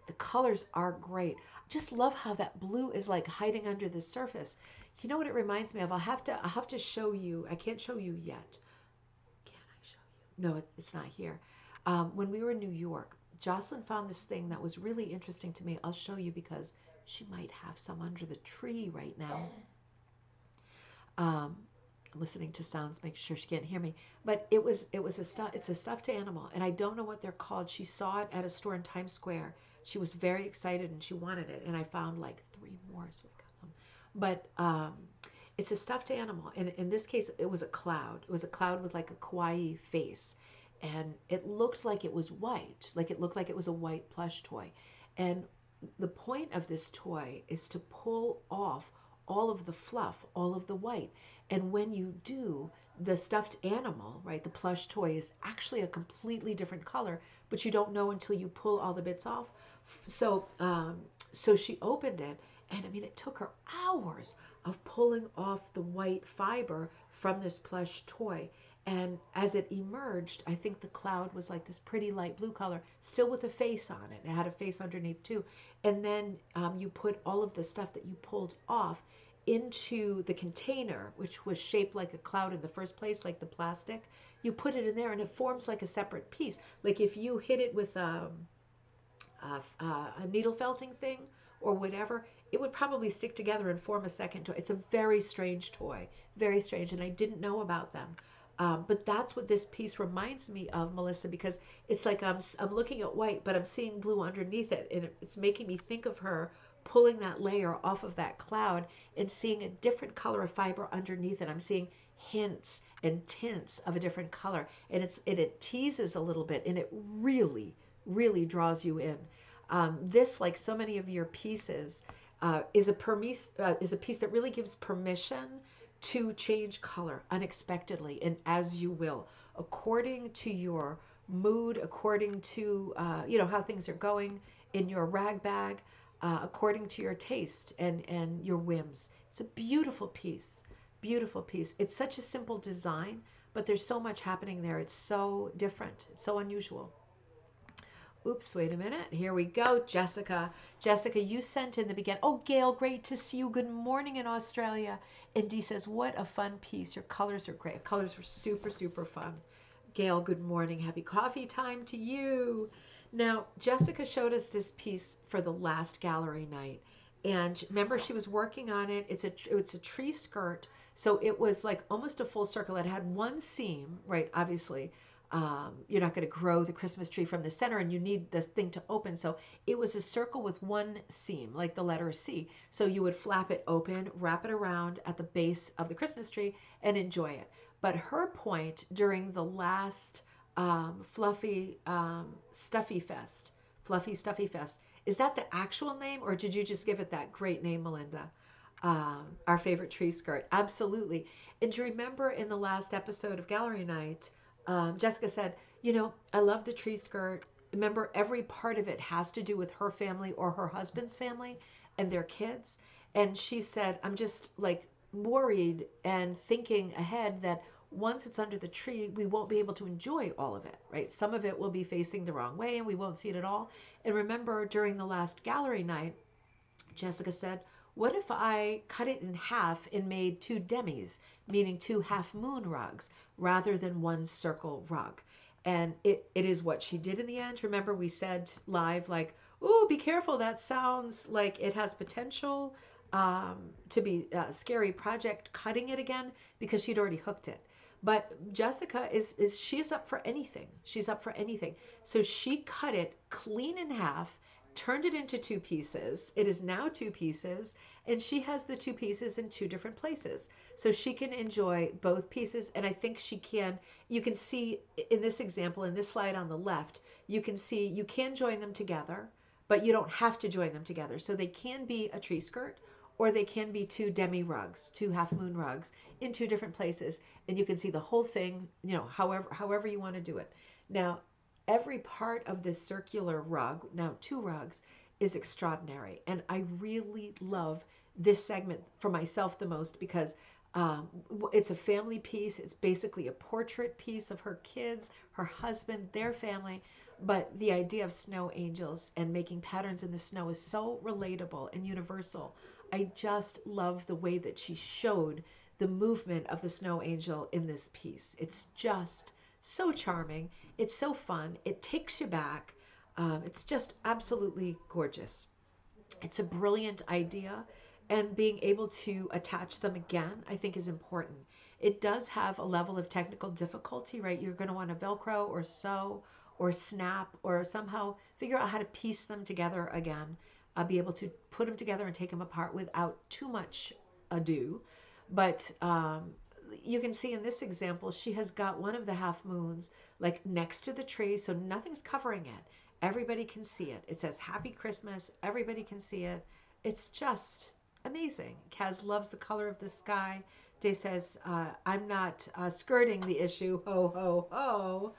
The colors are great. I just love how that blue is like hiding under the surface. You know what it reminds me of? I'll have to show you. I can't show you yet. Can I show you? No, it's not here. When we were in New York, Jocelyn found this thing that was really interesting to me. I'll show you because she might have some under the tree right now. Um, Listening to sounds, make sure she can't hear me. But it's a stuffed animal, and I don't know what they're called. She saw it at a store in Times Square. She was very excited and she wanted it, and I found like three more, so we got them. But it's a stuffed animal, and in this case, it was a cloud. It was a cloud with like a kawaii face, and it looked like it was white, like it looked like it was a white plush toy. And the point of this toy is to pull off all of the fluff, all of the white. And when you do, the stuffed animal, right, the plush toy is actually a completely different color, but you don't know until you pull all the bits off. So she opened it, and I mean, it took her hours of pulling off the white fiber from this plush toy. And as it emerged, I think the cloud was like this pretty light blue color, still with a face on it. It had a face underneath too. And then you put all of the stuff that you pulled off into the container, which was shaped like a cloud in the first place, like the plastic. You put it in there, and it forms like a separate piece. Like if you hit it with a needle felting thing or whatever, it would probably stick together and form a second toy. It's a very strange toy, very strange, and I didn't know about them. But that's what this piece reminds me of, Melissa, because it's like I'm looking at white, but I'm seeing blue underneath it, and it's making me think of her pulling that layer off of that cloud and seeing a different color of fiber underneath it. I'm seeing hints and tints of a different color, and it teases a little bit, and it really, really draws you in. This, like so many of your pieces, is a piece that really gives permission to change color unexpectedly and as you will, according to your mood, according to how things are going in your rag bag, according to your taste and your whims. It's a beautiful piece, beautiful piece. It's such a simple design, but there's so much happening there. It's so different. It's so unusual. Oops, wait a minute. Here we go. Jessica. Jessica, you sent in the beginning. Oh, Gail, great to see you. Good morning in Australia. And Dee says, what a fun piece. Your colors are great. Colors were super, super fun. Gail, good morning. Happy coffee time to you. Now, Jessica showed us this piece for the last gallery night. And remember, she was working on it. It's a tree skirt. So it was like almost a full circle. It had one seam, right, obviously, you're not going to grow the Christmas tree from the center, and you need this thing to open. So it was a circle with one seam, like the letter C. So you would flap it open, wrap it around at the base of the Christmas tree, and enjoy it. But her point during the last Fluffy Stuffy Fest, is that the actual name, or did you just give it that great name, Melinda? Our favorite tree skirt. Absolutely. And do you remember in the last episode of Gallery Night, Jessica said, I love the tree skirt. Remember, every part of it has to do with her family or her husband's family and their kids. And she said, I'm just like worried and thinking ahead that once it's under the tree, we won't be able to enjoy all of it, right? Some of it will be facing the wrong way and we won't see it at all. And remember, during the last gallery night, Jessica said, what if I cut it in half and made two demis, meaning two half moon rugs, rather than one circle rug? And it is what she did in the end. Remember, we said live, like, oh, be careful. That sounds like it has potential to be a scary project cutting it again, because she'd already hooked it. But Jessica she's up for anything. She's up for anything. So she cut it clean in half, turned it into two pieces. It is now two pieces, and she has the two pieces in two different places. So she can enjoy both pieces, and I think you can see in this example, in this slide on the left, you can see you can join them together, but you don't have to join them together. So they can be a tree skirt, or they can be two demi rugs, two half moon rugs in two different places, and you can see the whole thing, however you want to do it. Now, every part of this circular rug, now two rugs, is extraordinary. And I really love this segment for myself the most, because it's a family piece. It's basically a portrait piece of her kids, her husband, their family. But the idea of snow angels and making patterns in the snow is so relatable and universal. I just love the way that she showed the movement of the snow angel in this piece. It's just so charming. It's so fun. It takes you back. It's just absolutely gorgeous. It's a brilliant idea, and being able to attach them again, I think, is important. It does have a level of technical difficulty, right? You're going to want to Velcro or sew or snap or somehow figure out how to piece them together again, be able to put them together and take them apart without too much ado. But you can see in this example, she has got one of the half moons like next to the tree, so nothing's covering it. Everybody can see it. It says Happy Christmas. Everybody can see it. It's just amazing. Kaz loves the color of the sky. Dave says, I'm not skirting the issue. Ho, ho, ho.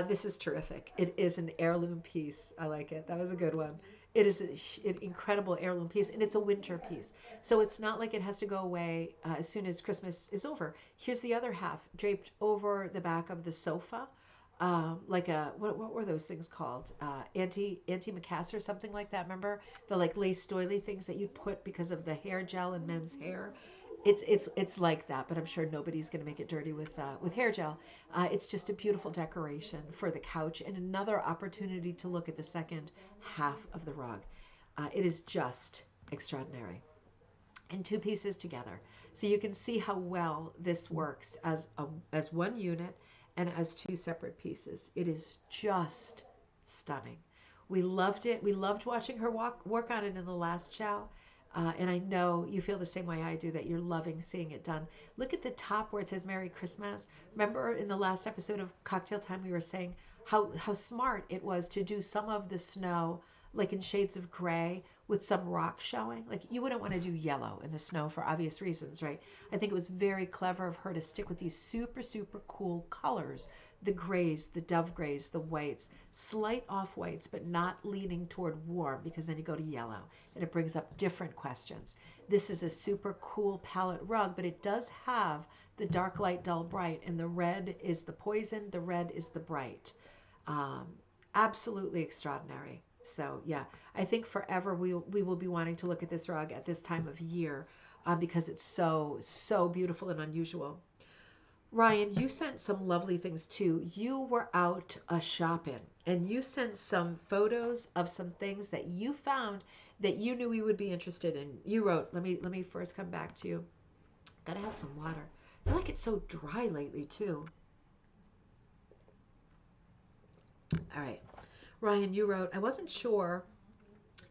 This is terrific. It is an heirloom piece. I like it. That was a good one. It is an incredible heirloom piece, and it's a winter piece. So it's not like it has to go away as soon as Christmas is over. Here's the other half draped over the back of the sofa, like what were those things called? Anti-macassar or something like that. Remember the like lace doily things that you'd put because of the hair gel in men's hair? It's like that, but I'm sure nobody's going to make it dirty with hair gel. It's just a beautiful decoration for the couch, and another opportunity to look at the second half of the rug. It is just extraordinary, and two pieces together, so you can see how well this works as one unit and as two separate pieces. It is just stunning. We loved it. We loved watching her work on it in the last chow. And I know you feel the same way I do, that you're loving seeing it done. Look at the top where it says Merry Christmas. Remember in the last episode of Cocktail Time, we were saying how smart it was to do some of the snow like in shades of gray with some rock showing. Like you wouldn't want to do yellow in the snow for obvious reasons, right? I think it was very clever of her to stick with these super, super cool colors. The grays, the dove grays, the whites, slight off whites, but not leaning toward warm, because then you go to yellow and it brings up different questions. This is a super cool palette rug, but it does have the dark, light, dull, bright, and the red is the poison, the red is the bright. Um, Absolutely extraordinary. So yeah, I think forever we will be wanting to look at this rug at this time of year, because it's so beautiful and unusual. Ryan, you sent some lovely things too. You were out shopping, and you sent some photos of some things that you found that you knew we would be interested in. You wrote, let me first come back to you. Gotta have some water. I feel like it's so dry lately too. All right. Ryan, you wrote, I wasn't sure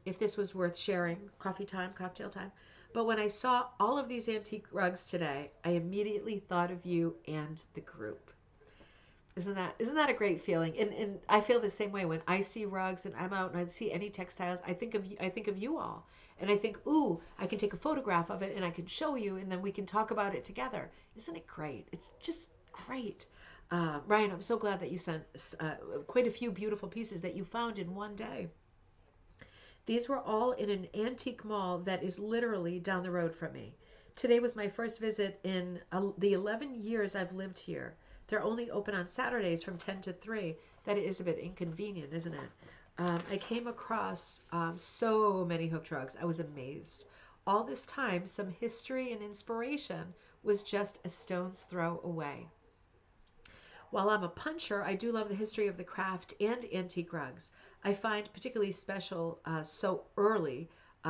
if this was worth sharing, coffee time, cocktail time, but when I saw all of these antique rugs today, I immediately thought of you and the group. Isn't that a great feeling? And I feel the same way when I see rugs and I'm out and I see any textiles. I think of you all, and I think, ooh, I can take a photograph of it and I can show you, and then we can talk about it together. Isn't it great? It's just great. Ryan, I'm so glad that you sent quite a few beautiful pieces that you found in one day. These were all in an antique mall that is literally down the road from me. Today was my first visit in the 11 years I've lived here. They're only open on Saturdays from 10 to 3. That is a bit inconvenient, isn't it? I came across so many hooked rugs. I was amazed. All this time, some history and inspiration was just a stone's throw away. While I'm a puncher, I do love the history of the craft and antique rugs. I find particularly special so early,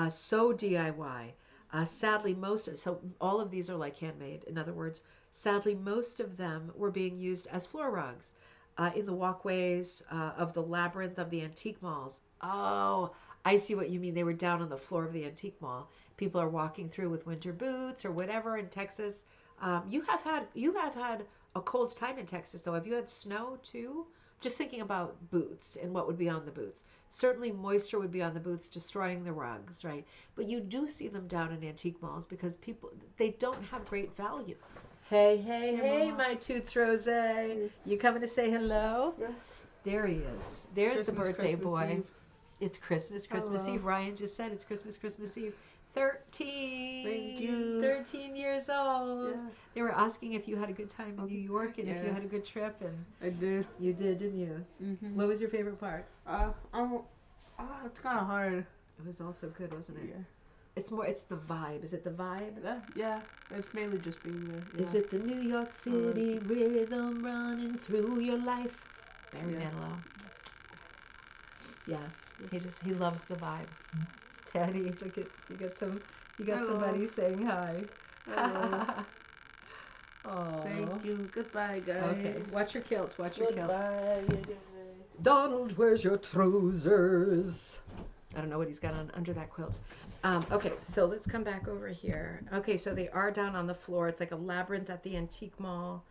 so DIY. Sadly, so all of these are like handmade. In other words, sadly, most of them were being used as floor rugs in the walkways of the labyrinth of the antique malls. Oh, I see what you mean. They were down on the floor of the antique mall. People are walking through with winter boots or whatever in Texas. You have had a cold time in Texas, though. Have you had snow too? Just thinking about boots and what would be on the boots. Certainly, moisture would be on the boots, destroying the rugs, right? But you do see them down in antique malls because people, they don't have great value. Hey, hey, hey, my Toots Rose. You coming to say hello? Yeah. There he is. There's the birthday Christmas boy. Eve. It's Christmas Hello. Eve. Ryan just said it's Christmas Eve. 13. Thank you. 13 years old. Yeah. They were asking if you had a good time in New York and if you Yeah. had a good trip, and I did. you did, didn't you? What was your favorite part? I'm. It's kind of hard. It was also good, wasn't it? Yeah. It's the vibe. Is it the vibe? Yeah. It's mainly just being there. Yeah. Is it the New York City rhythm running through your life? Barry Yeah. Manilow. Yeah. He loves the vibe. Teddy, look at you got Hello. somebody saying hi. Hello. Oh. Thank you. Goodbye, guys. Okay. Watch your kilt. Watch your kilt. Goodbye. Donald, where's your trousers? I don't know what he's got on under that quilt. Okay, so let's come back over here. Okay, so they are down on the floor. It's like a labyrinth at the antique mall.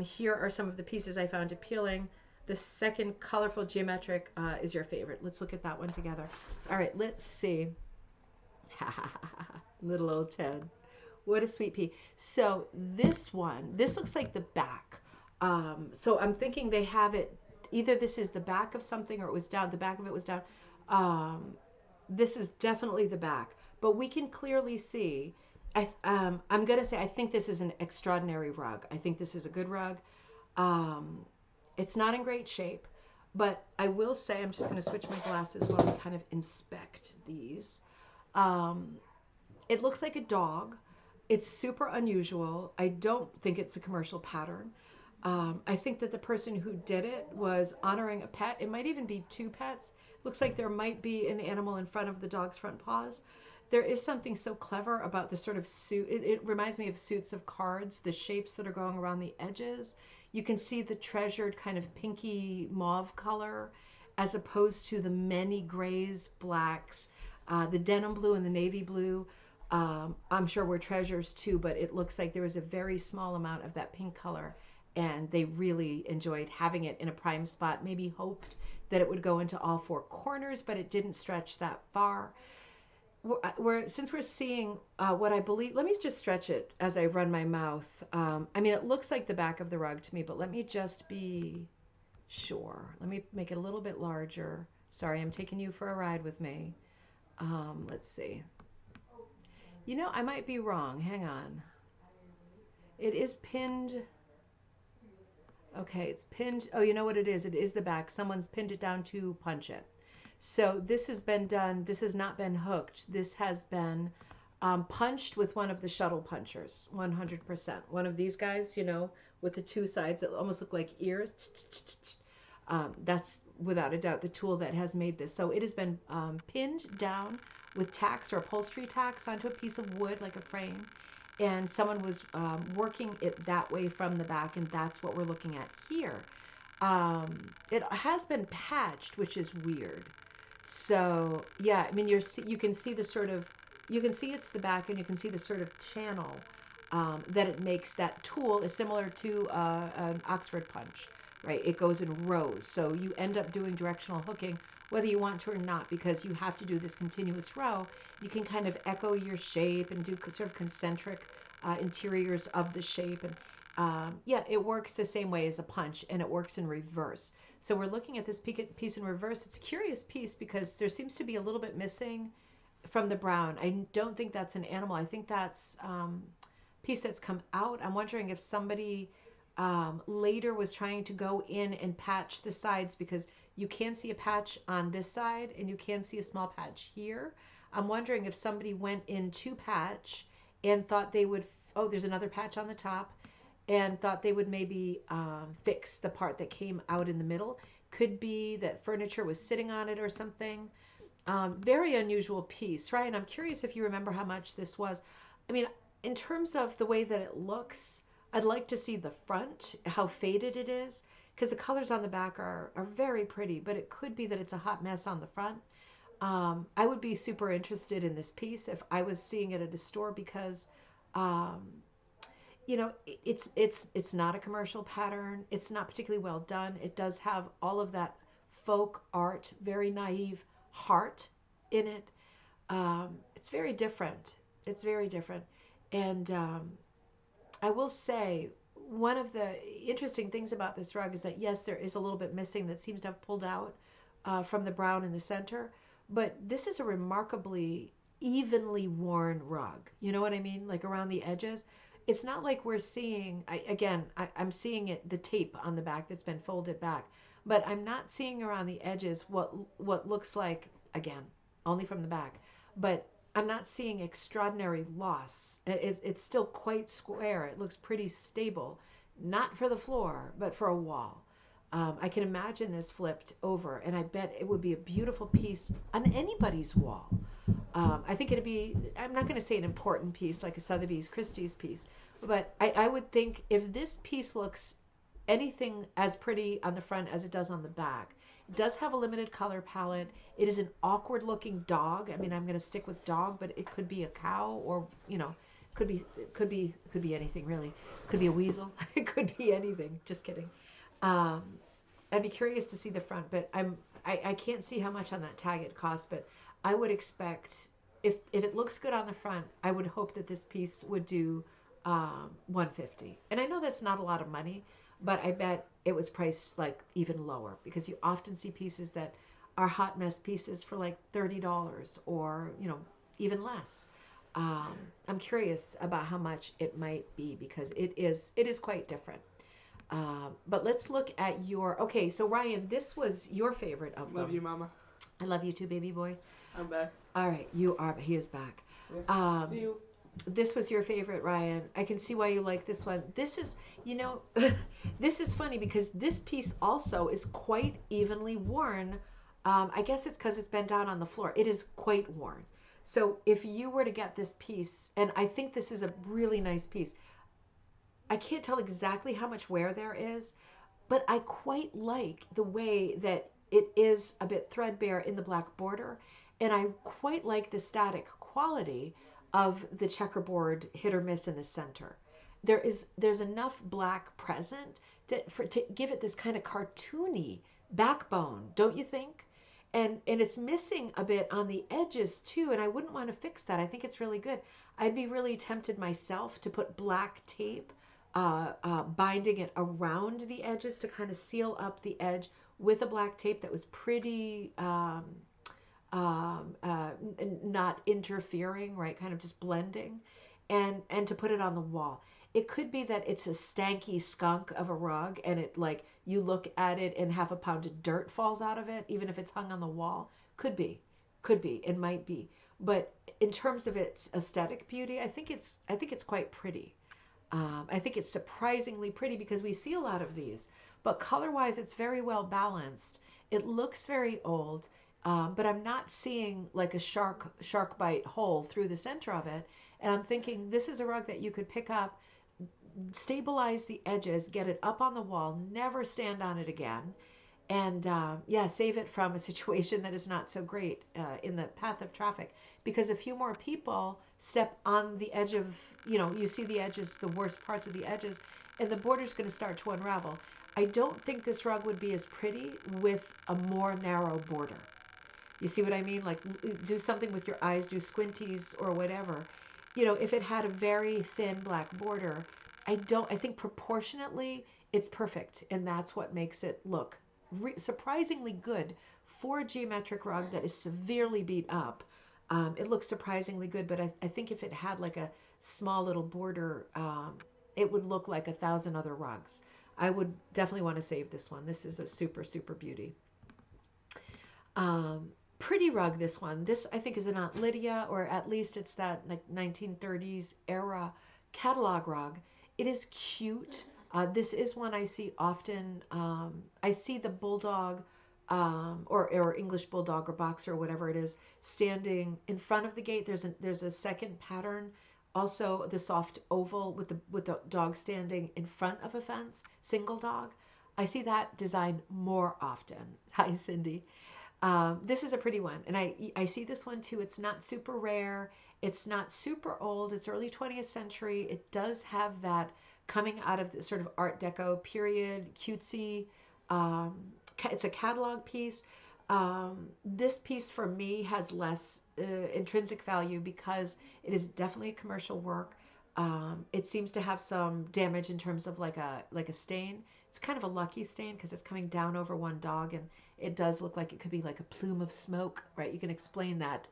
Here are some of the pieces I found appealing. The second colorful geometric is your favorite. Let's look at that one together. All right, let's see. Little old Ted. What a sweet pea. So this looks like the back. So I'm thinking they have it, either this is the back of something or it was down, the back of it was down. This is definitely the back, but we can clearly see, I'm going to say, I think this is an extraordinary rug. I think this is a good rug. It's not in great shape, but I will say, I'm just going to switch my glasses while we kind of inspect these. It looks like a dog. It's super unusual. I don't think it's a commercial pattern. I think that the person who did it was honoring a pet. It might even be two pets. Looks like there might be an animal in front of the dog's front paws. There is something so clever about the sort of suit. It reminds me of suits of cards, the shapes that are going around the edges. You can see the treasured kind of pinky mauve color as opposed to the many grays, blacks. The denim blue and the navy blue, I'm sure were treasures too, but it looks like there was a very small amount of that pink color, and they really enjoyed having it in a prime spot. Maybe hoped that it would go into all four corners, but it didn't stretch that far. Since we're seeing what I believe, let me just stretch it as I run my mouth. I mean, it looks like the back of the rug to me, but let me just be sure. Let me make it a little bit larger. Sorry, I'm taking you for a ride with me. Let's see. You know, I might be wrong. Hang on. It is pinned. Okay, it's pinned. Oh, you know what it is? It is the back. Someone's pinned it down to punch it. So this has been done. This has not been hooked. This has been punched with one of the shuttle punchers, 100%. One of these guys, you know, with the two sides that almost look like ears. That's without a doubt the tool that has made this. So it has been pinned down with tacks or upholstery tacks onto a piece of wood like a frame. And someone was working it that way from the back, and that's what we're looking at here. It has been patched, which is weird. So yeah, I mean, you can see the sort of, you can see it's the back, and you can see the sort of channel that it makes. That tool is similar to an Oxford punch, right? It goes in rows, so you end up doing directional hooking whether you want to or not, because you have to do this continuous row. You can kind of echo your shape and do sort of concentric interiors of the shape. And yeah, it works the same way as a punch, and it works in reverse. So we're looking at this piece in reverse. It's a curious piece because there seems to be a little bit missing from the brown. I don't think that's an animal. I think that's piece that's come out. I'm wondering if somebody later was trying to go in and patch the sides, because you can see a patch on this side and you can see a small patch here. I'm wondering if somebody went in to patch and thought they would, oh, there's another patch on the top, and thought they would maybe fix the part that came out in the middle. Could be that furniture was sitting on it or something. Very unusual piece, right? And I'm curious if you remember how much this was. I mean, in terms of the way that it looks, I'd like to see the front, how faded it is, because the colors on the back are very pretty, but it could be that it's a hot mess on the front. I would be super interested in this piece if I was seeing it at a store, because you know, it's not a commercial pattern. It's not particularly well done. It does have all of that folk art, very naive heart in it. It's very different. It's very different. And I will say, one of the interesting things about this rug is that, yes, there is a little bit missing that seems to have pulled out from the brown in the center, but this is a remarkably evenly worn rug. You know what I mean? Like around the edges. It's not like we're seeing, I'm seeing it, the tape on the back that's been folded back, but I'm not seeing around the edges what looks like, again, only from the back, but I'm not seeing extraordinary loss. It's still quite square. It looks pretty stable, not for the floor, but for a wall. I can imagine this flipped over, and I bet it would be a beautiful piece on anybody's wall. I think it'd be, I'm not going to say an important piece like a Sotheby's Christie's piece, but I would think if this piece looks anything as pretty on the front as it does on the back. It does have a limited color palette. It is an awkward looking dog. I mean, I'm going to stick with dog, but it could be a cow, or, you know, could be anything really. Could be a weasel. It could be anything. Just kidding. I'd be curious to see the front, but I can't see how much on that tag it costs, but I would expect, if it looks good on the front, I would hope that this piece would do $150. And I know that's not a lot of money, but I bet it was priced like even lower, because you often see pieces that are hot mess pieces for like $30 or, you know, even less. I'm curious about how much it might be, because it is quite different. But let's look at your, okay, so Ryan, this was your favorite of them. Love you, Mama. I love you too, baby boy. I'm back. All right, you are, but he is back. Yeah. See you. This was your favorite, Ryan. I can see why you like this one. This is, you know, this is funny because this piece also is quite evenly worn. I guess it's because it's been down on the floor. It is quite worn. So if you were to get this piece, and I think this is a really nice piece, I can't tell exactly how much wear there is, but I quite like the way that it is a bit threadbare in the black border. And I quite like the static quality of the checkerboard hit or miss in the center. There's enough black present to give it this kind of cartoony backbone, don't you think? And it's missing a bit on the edges too, and I wouldn't want to fix that. I think it's really good. I'd be really tempted myself to put black tape, binding it around the edges to kind of seal up the edge with a black tape that was pretty not interfering, right? Kind of just blending, and to put it on the wall. It could be that it's a stanky skunk of a rug, and it like you look at it and half a pound of dirt falls out of it, even if it's hung on the wall. Could be, it might be. But in terms of its aesthetic beauty, I think it's quite pretty. I think it's surprisingly pretty because we see a lot of these, but color wise, it's very well balanced. It looks very old, but I'm not seeing like a shark bite hole through the center of it. And I'm thinking this is a rug that you could pick up, stabilize the edges, get it up on the wall, never stand on it again, and yeah, save it from a situation that is not so great in the path of traffic. Because a few more people step on the edge of, you see the edges, the worst parts of the edges, and the border's going to start to unravel. I don't think this rug would be as pretty with a more narrow border. You see what I mean? Like, do something with your eyes, do squinties or whatever. If it had a very thin black border, I think proportionately it's perfect. And that's what makes it look surprisingly good for a geometric rug that is severely beat up. It looks surprisingly good, but I think if it had like a small little border, it would look like a thousand other rugs. I would definitely want to save this one. This is a super, super beauty. Um, Pretty rug, this one. This, I think, is an Aunt Lydia, or at least it's that like 1930s era catalog rug. It is cute. This is one I see often. I see the bulldog, or English bulldog or boxer or whatever it is, standing in front of the gate. There's a second pattern, also the soft oval with the dog standing in front of a fence, single dog. I see that design more often. Hi, Cindy. This is a pretty one, and I see this one too. It's not super rare. It's not super old. It's early 20th century. It does have that coming out of the sort of Art Deco period, cutesy. Um, it's a catalog piece. This piece for me has less intrinsic value because it is definitely a commercial work. It seems to have some damage in terms of like a stain. It's kind of a lucky stain because it's coming down over one dog, and it does look like it could be like a plume of smoke, right? You can explain that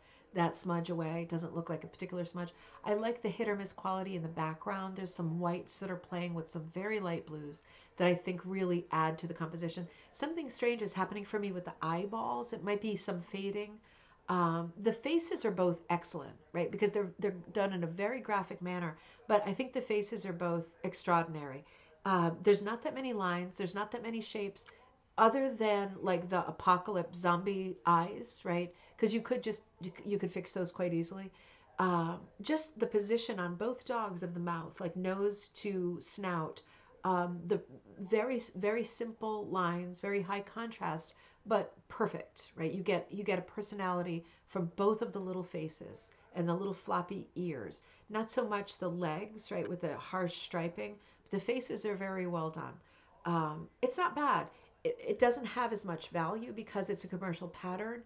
smudge away. It doesn't look like a particular smudge. I like the hit or miss quality in the background. There's some whites that are playing with some very light blues that I think really add to the composition. Something strange is happening for me with the eyeballs. It might be some fading. The faces are both excellent, right? Because they're done in a very graphic manner. But I think the faces are both extraordinary. There's not that many lines. There's not that many shapes, other than like the apocalypse zombie eyes, right? Because you could fix those quite easily. Just the position on both dogs of the mouth, like nose to snout, the very very simple lines, very high contrast, but perfect, right? You get a personality from both of the little faces and the little floppy ears. Not so much the legs, right, with the harsh striping. But the faces are very well done. It's not bad. It doesn't have as much value because it's a commercial pattern.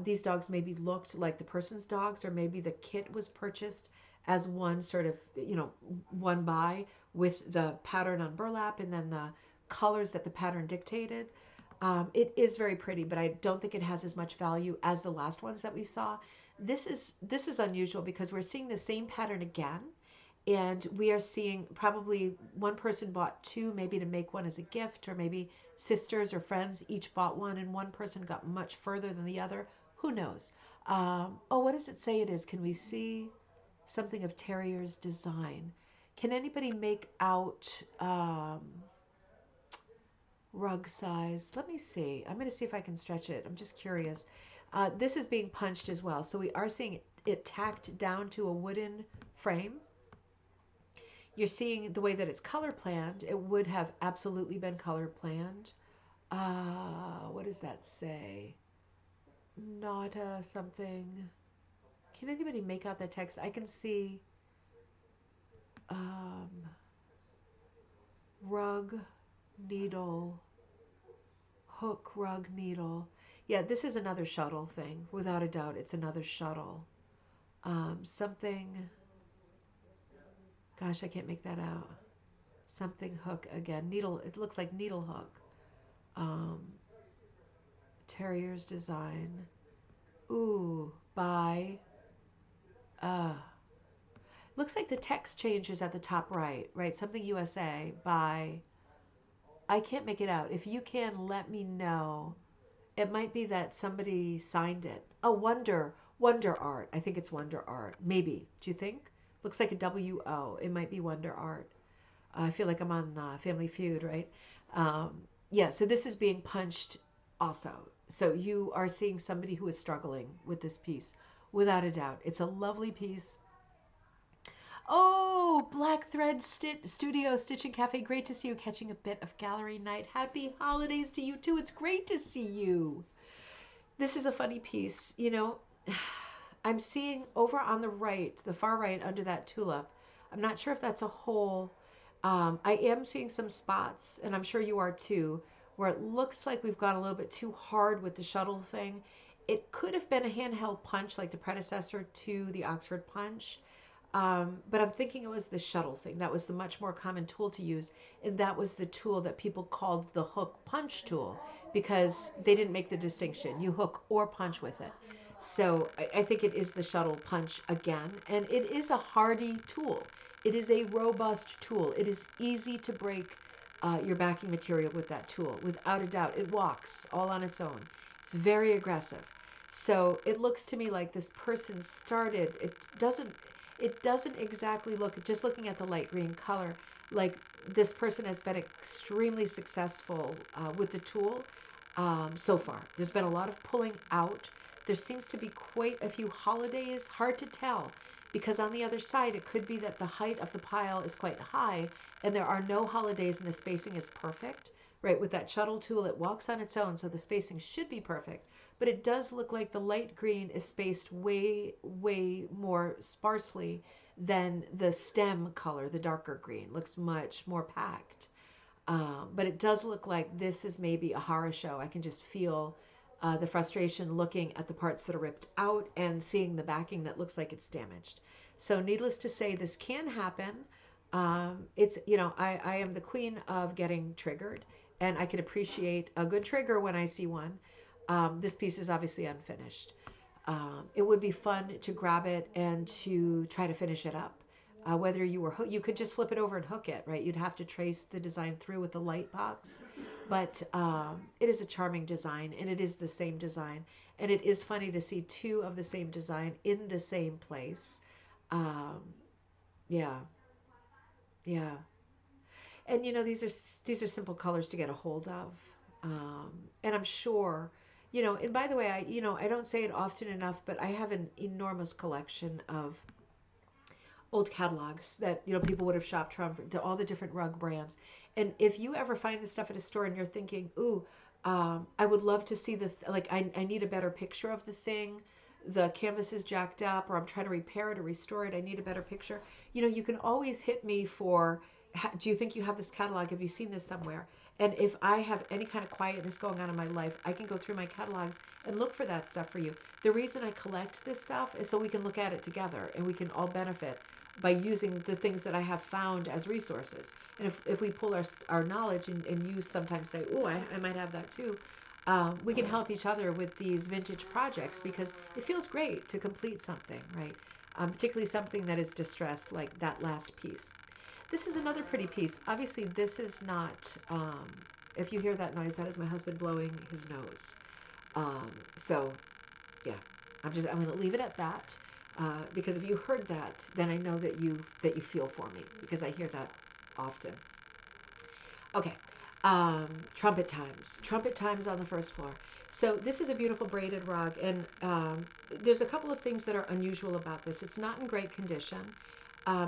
These dogs maybe looked like the person's dogs, or maybe the kit was purchased as one sort of, one buy with the pattern on burlap and then the colors that the pattern dictated. It is very pretty, but I don't think it has as much value as the last ones that we saw. This is unusual because we're seeing the same pattern again, and we are seeing probably one person bought two, maybe to make one as a gift, or maybe sisters or friends each bought one, and one person got much further than the other. Who knows? Oh, what does it say it is? Can we see something of Terrier's design? Can anybody make out rug size? Let me see. I'm going to see if I can stretch it. I'm just curious. This is being punched as well, so we are seeing it tacked down to a wooden frame. You're seeing the way that it's color planned. It would have absolutely been color planned. What does that say? not something. Can anybody make out that text? I can see um, rug, needle, hook, rug, needle. Yeah, this is another shuttle thing. Without a doubt, it's another shuttle. Something, gosh, I can't make that out. Something hook again. Needle, it looks like needle hook. Um, Terrier's design. Ooh, by, uh, looks like the text changes at the top right, right? Something USA by, I can't make it out. If you can, let me know. It might be that somebody signed it. Oh, Wonder Art. I think it's Wonder Art. Maybe. Do you think? Looks like a WO. It might be Wonder Art. I feel like I'm on Family Feud, right? Yeah, so this is being punched also. So you are seeing somebody who is struggling with this piece, without a doubt. It's a lovely piece. Oh, Black Thread Studio Stitching Cafe. Great to see you catching a bit of gallery night. Happy holidays to you too. It's great to see you. This is a funny piece. I'm seeing over on the right, the far right under that tulip. I'm not sure if that's a hole. I am seeing some spots, and I'm sure you are too, where it looks like we've gone a little bit too hard with the shuttle thing. It could have been a handheld punch like the predecessor to the Oxford punch. But I'm thinking it was the shuttle thing. That was the much more common tool to use. And that was the tool that people called the hook punch tool because they didn't make the distinction. You hook or punch with it. So I think it is the shuttle punch again. And it is a hardy tool. It is a robust tool. It is easy to break your backing material with that tool. Without a doubt, it walks all on its own. It's very aggressive. So it looks to me like this person started, it doesn't exactly look, just looking at the light green color, like this person has been extremely successful with the tool so far. There's been a lot of pulling out. There seems to be quite a few holidays, hard to tell, because on the other side, it could be that the height of the pile is quite high and there are no holidays and the spacing is perfect. Right, with that shuttle tool, it walks on its own, so the spacing should be perfect. But it does look like the light green is spaced way, way more sparsely than the stem color, the darker green. Looks much more packed. But it does look like this is maybe a horror show. I can just feel the frustration looking at the parts that are ripped out and seeing the backing that looks like it's damaged. So needless to say, this can happen. I am the queen of getting triggered, and I can appreciate a good trigger when I see one. This piece is obviously unfinished. It would be fun to grab it and to try to finish it up. Whether you could just flip it over and hook it, right? You'd have to trace the design through with the light box, but it is a charming design, and it is the same design, and it is funny to see two of the same design in the same place. Um, yeah, yeah. And these are simple colors to get a hold of, and I'm sure, and by the way, I don't say it often enough, but I have an enormous collection of old catalogs that people would have shopped from to all the different rug brands. And if you ever find this stuff at a store and you're thinking, ooh, I would love to see like I need a better picture of the thing, the canvas is jacked up, or I'm trying to repair it or restore it, I need a better picture. You can always hit me for, do you think you have this catalog? Have you seen this somewhere? And if I have any kind of quietness going on in my life, I can go through my catalogs and look for that stuff for you. The reason I collect this stuff is so we can look at it together and we can all benefit by using the things that I have found as resources. And if we pull our knowledge and you sometimes say, oh, I might have that too, we can help each other with these vintage projects because it feels great to complete something, right? Particularly something that is distressed like that last piece. This is another pretty piece. Obviously, this is not, if you hear that noise, that is my husband blowing his nose. So, yeah, I'm going to leave it at that. Because if you heard that, then I know that you feel for me because I hear that often. Okay, trumpet times on the first floor. So this is a beautiful braided rug, and there's a couple of things that are unusual about this. It's not in great condition.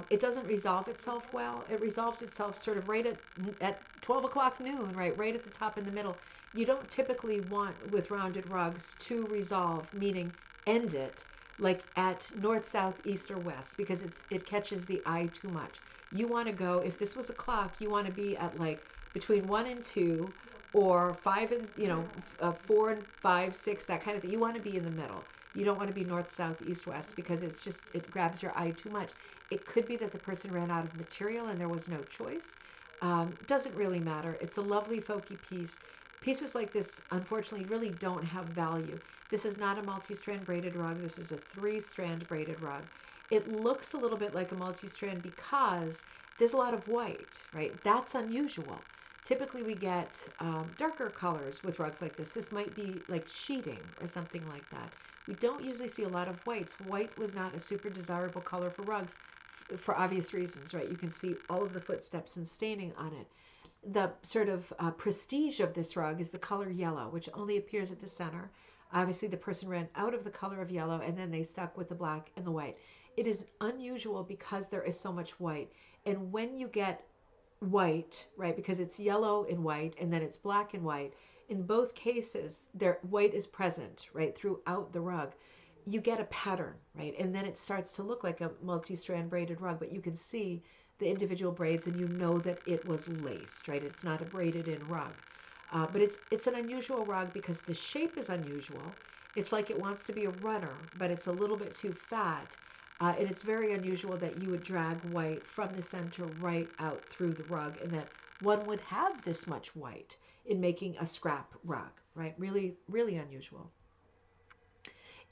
It doesn't resolve itself well. It resolves itself sort of right at 12 o'clock noon, right at the top in the middle. You don't typically want with rounded rugs to resolve, meaning end it like at north, south, east, or west, because it catches the eye too much. You want to go, if this was a clock, you want to be at like between 1 and 2, or 4 and 5, 6, that kind of thing. You want to be in the middle. You don't want to be north, south, east, west, because it grabs your eye too much. It could be that the person ran out of material and there was no choice. Doesn't really matter. It's a lovely folky piece. Pieces like this, unfortunately, really don't have value. This is not a multi-strand braided rug. This is a 3-strand braided rug. It looks a little bit like a multi-strand because there's a lot of white, right? That's unusual. Typically, we get darker colors with rugs like this. This might be like sheeting or something like that. We don't usually see a lot of whites. White was not a super desirable color for rugs for obvious reasons, right? You can see all of the footsteps and staining on it. The sort of prestige of this rug is the color yellow, which only appears at the center. Obviously, the person ran out of the color of yellow and then they stuck with the black and the white. It is unusual because there is so much white. And when you get white, right, because it's yellow and white and then it's black and white, in both cases, their white is present, right, throughout the rug. You get a pattern, right, and then it starts to look like a multi-strand braided rug, but you can see the individual braids and you know that it was laced, right? It's not a braided in rug. But it's an unusual rug because the shape is unusual. It's like it wants to be a runner, but it's a little bit too fat. And it's very unusual that you would drag white from the center right out through the rug and that one would have this much white in making a scrap rug, right? Really, really unusual.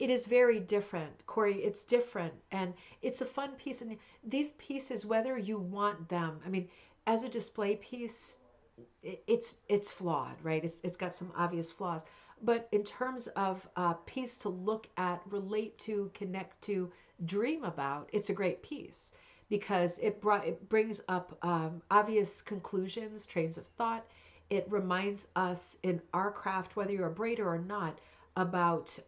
It is very different, Corey. It's different, and it's a fun piece. And these pieces, whether you want them, I mean, as a display piece, it's flawed, right? It's got some obvious flaws, but in terms of a piece to look at, relate to, connect to, dream about, it's a great piece because it brings up obvious conclusions, trains of thought. It reminds us in our craft, whether you're a braider or not, about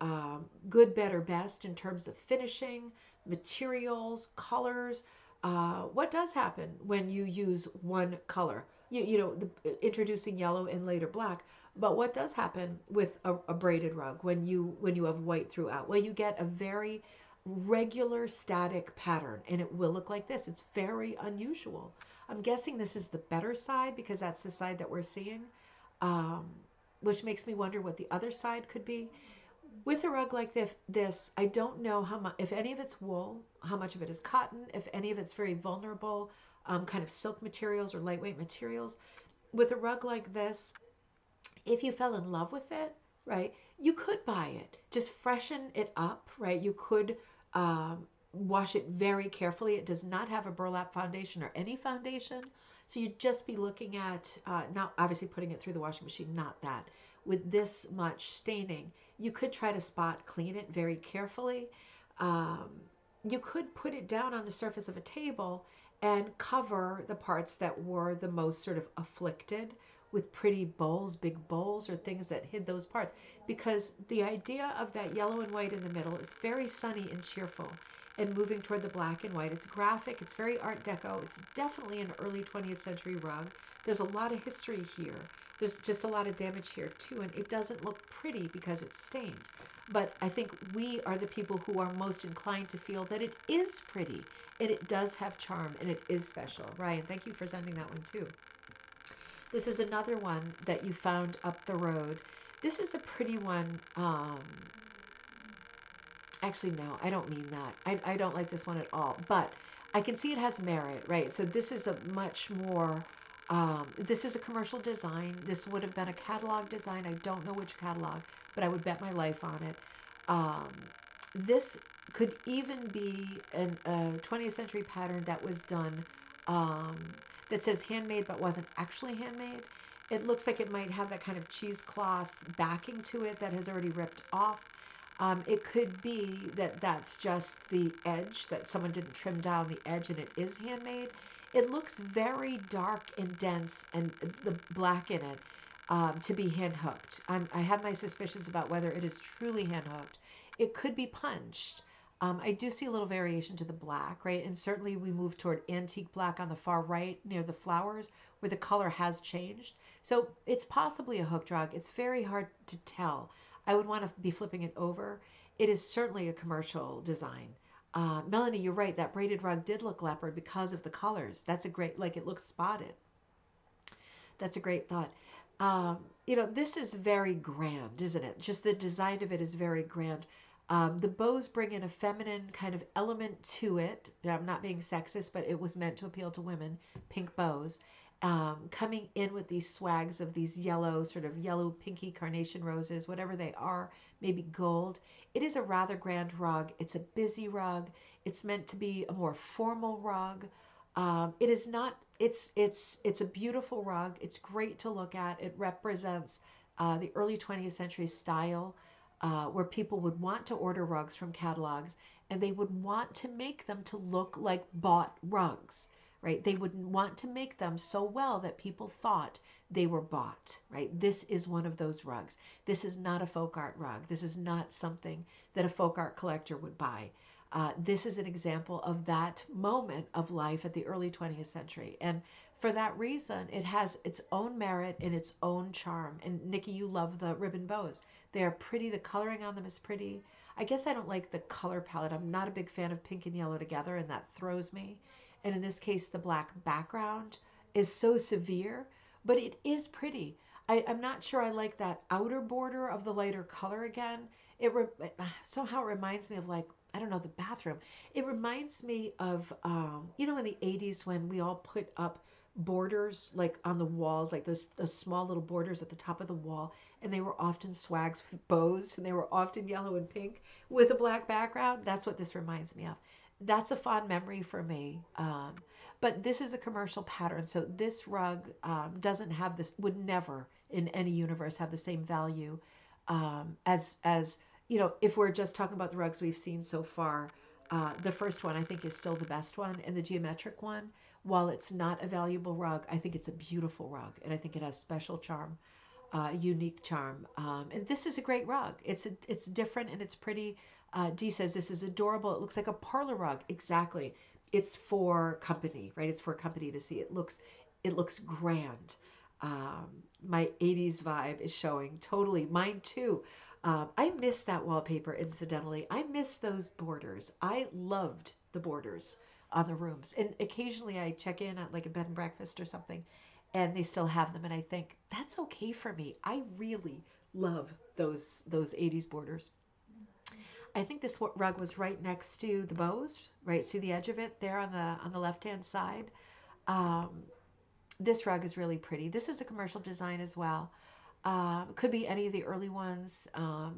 good, better, best in terms of finishing, materials, colors. What does happen when you use one color? Introducing yellow and later black. But what does happen with a braided rug when you have white throughout? Well, you get a very regular static pattern, and it will look like this. It's very unusual. I'm guessing this is the better side because that's the side that we're seeing, um, which makes me wonder what the other side could be. With a rug like this, I don't know how much, if any of it's wool, how much of it is cotton, if any of it's very vulnerable, kind of silk materials or lightweight materials. With a rug like this, if you fell in love with it, right, you could buy it. Just freshen it up, right? You could wash it very carefully. It does not have a burlap foundation or any foundation. So you'd just be looking at, not obviously putting it through the washing machine, not that. With this much staining, you could try to spot clean it very carefully. Um, you could put it down on the surface of a table and cover the parts that were the most sort of afflicted with pretty bowls, big bowls, or things that hid those parts. Because the idea of that yellow and white in the middle is very sunny and cheerful and moving toward the black and white. It's graphic, it's very Art Deco, it's definitely an early 20th century rug. There's a lot of history here. There's just a lot of damage here too, and it doesn't look pretty because it's stained. But I think we are the people who are most inclined to feel that it is pretty and it does have charm and it is special. Ryan, thank you for sending that one too. This is another one that you found up the road. This is a pretty one. Actually, no, I don't mean that. I don't like this one at all. But I can see it has merit, right? So this is a much more, this is a commercial design. This would have been a catalog design. I don't know which catalog, but I would bet my life on it. This could even be a 20th century pattern that was done, that says handmade but wasn't actually handmade. It looks like it might have that kind of cheesecloth backing to it that has already ripped off. It could be that that's just the edge, that someone didn't trim down the edge and it is handmade. It looks very dark and dense and the black in it, to be hand hooked. I have my suspicions about whether it is truly hand hooked. It could be punched. I do see a little variation to the black, right? And certainly we move toward antique black on the far right near the flowers where the color has changed. So it's possibly a hooked rug. It's very hard to tell. I would want to be flipping it over. It is certainly a commercial design. Melanie, you're right. That braided rug did look leopard because of the colors. That's a great, like it looks spotted. That's a great thought. This is very grand, isn't it? Just the design of it is very grand. The bows bring in a feminine kind of element to it. I'm not being sexist, but it was meant to appeal to women. Pink bows. Coming in with these swags of these yellow, sort of yellow, pinky carnation roses, whatever they are, maybe gold. It is a rather grand rug. It's a busy rug. It's meant to be a more formal rug. It is not. It's a beautiful rug. It's great to look at. It represents the early 20th century style, where people would want to order rugs from catalogs, and they would want to make them to look like bought rugs, right? They would want to make them so well that people thought they were bought, right? This is one of those rugs. This is not a folk art rug. This is not something that a folk art collector would buy. This is an example of that moment of life at the early 20th century. And for that reason, it has its own merit and its own charm. And Nikki, you love the ribbon bows. They are pretty. The coloring on them is pretty. I guess I don't like the color palette. I'm not a big fan of pink and yellow together, and that throws me. And in this case, the black background is so severe, but it is pretty. I'm not sure I like that outer border of the lighter color again. Somehow it reminds me of, like, I don't know, the bathroom. It reminds me of, in the 80s when we all put up borders like on the walls, like those small little borders at the top of the wall, and they were often swags with bows, and they were often yellow and pink with a black background. That's what this reminds me of. That's a fond memory for me. But this is a commercial pattern, so this rug doesn't have this, would never in any universe have the same value as if we're just talking about the rugs we've seen so far. The first one I think is still the best one, and the geometric one, while it's not a valuable rug, I think it's a beautiful rug, and I think it has special charm, unique charm. And this is a great rug. It's different and it's pretty. Dee says this is adorable. It looks like a parlor rug. Exactly. It's for company, right? It's for company to see. It looks grand. Um, my 80s vibe is showing totally. Mine too. I miss that wallpaper, incidentally. I miss those borders. I loved the borders on the rooms. And occasionally I check in at like a bed and breakfast or something, and they still have them. And I think, that's okay for me. I really love those 80s borders. I think this rug was right next to the bows, right? See the edge of it there on the left-hand side? Um, this rug is really pretty. This is a commercial design as well. Could be any of the early ones.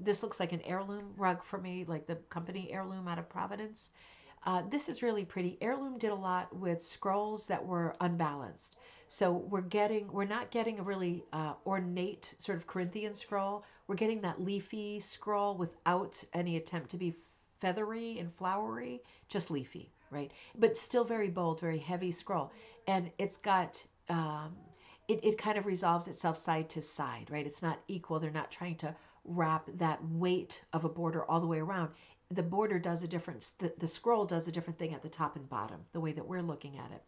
This looks like an heirloom rug for me, like the company Heirloom out of Providence. This is really pretty. Heirloom did a lot with scrolls that were unbalanced. So we're not getting a really ornate sort of Corinthian scroll. We're getting that leafy scroll without any attempt to be feathery and flowery, just leafy, right? But still very bold, very heavy scroll. And it's got it kind of resolves itself side to side, right? It's not equal. They're not trying to wrap that weight of a border all the way around. The border does a difference. The scroll does a different thing at the top and bottom, the way that we're looking at it.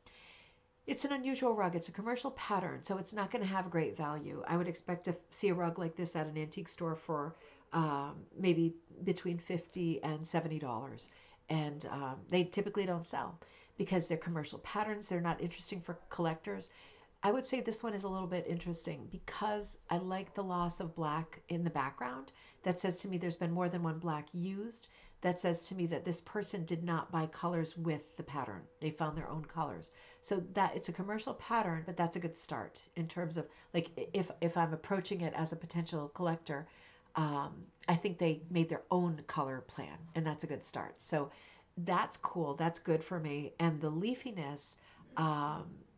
It's an unusual rug. It's a commercial pattern, so it's not going to have great value. I would expect to see a rug like this at an antique store for maybe between $50 and $70. And they typically don't sell because they're commercial patterns. They're not interesting for collectors. I would say this one is a little bit interesting because I like the loss of black in the background. That says to me there's been more than one black used. That says to me that this person did not buy colors with the pattern. They found their own colors. So that it's a commercial pattern, but that's a good start in terms of, like, if I'm approaching it as a potential collector, I think they made their own color plan, and that's a good start. So that's cool. That's good for me. And the leafiness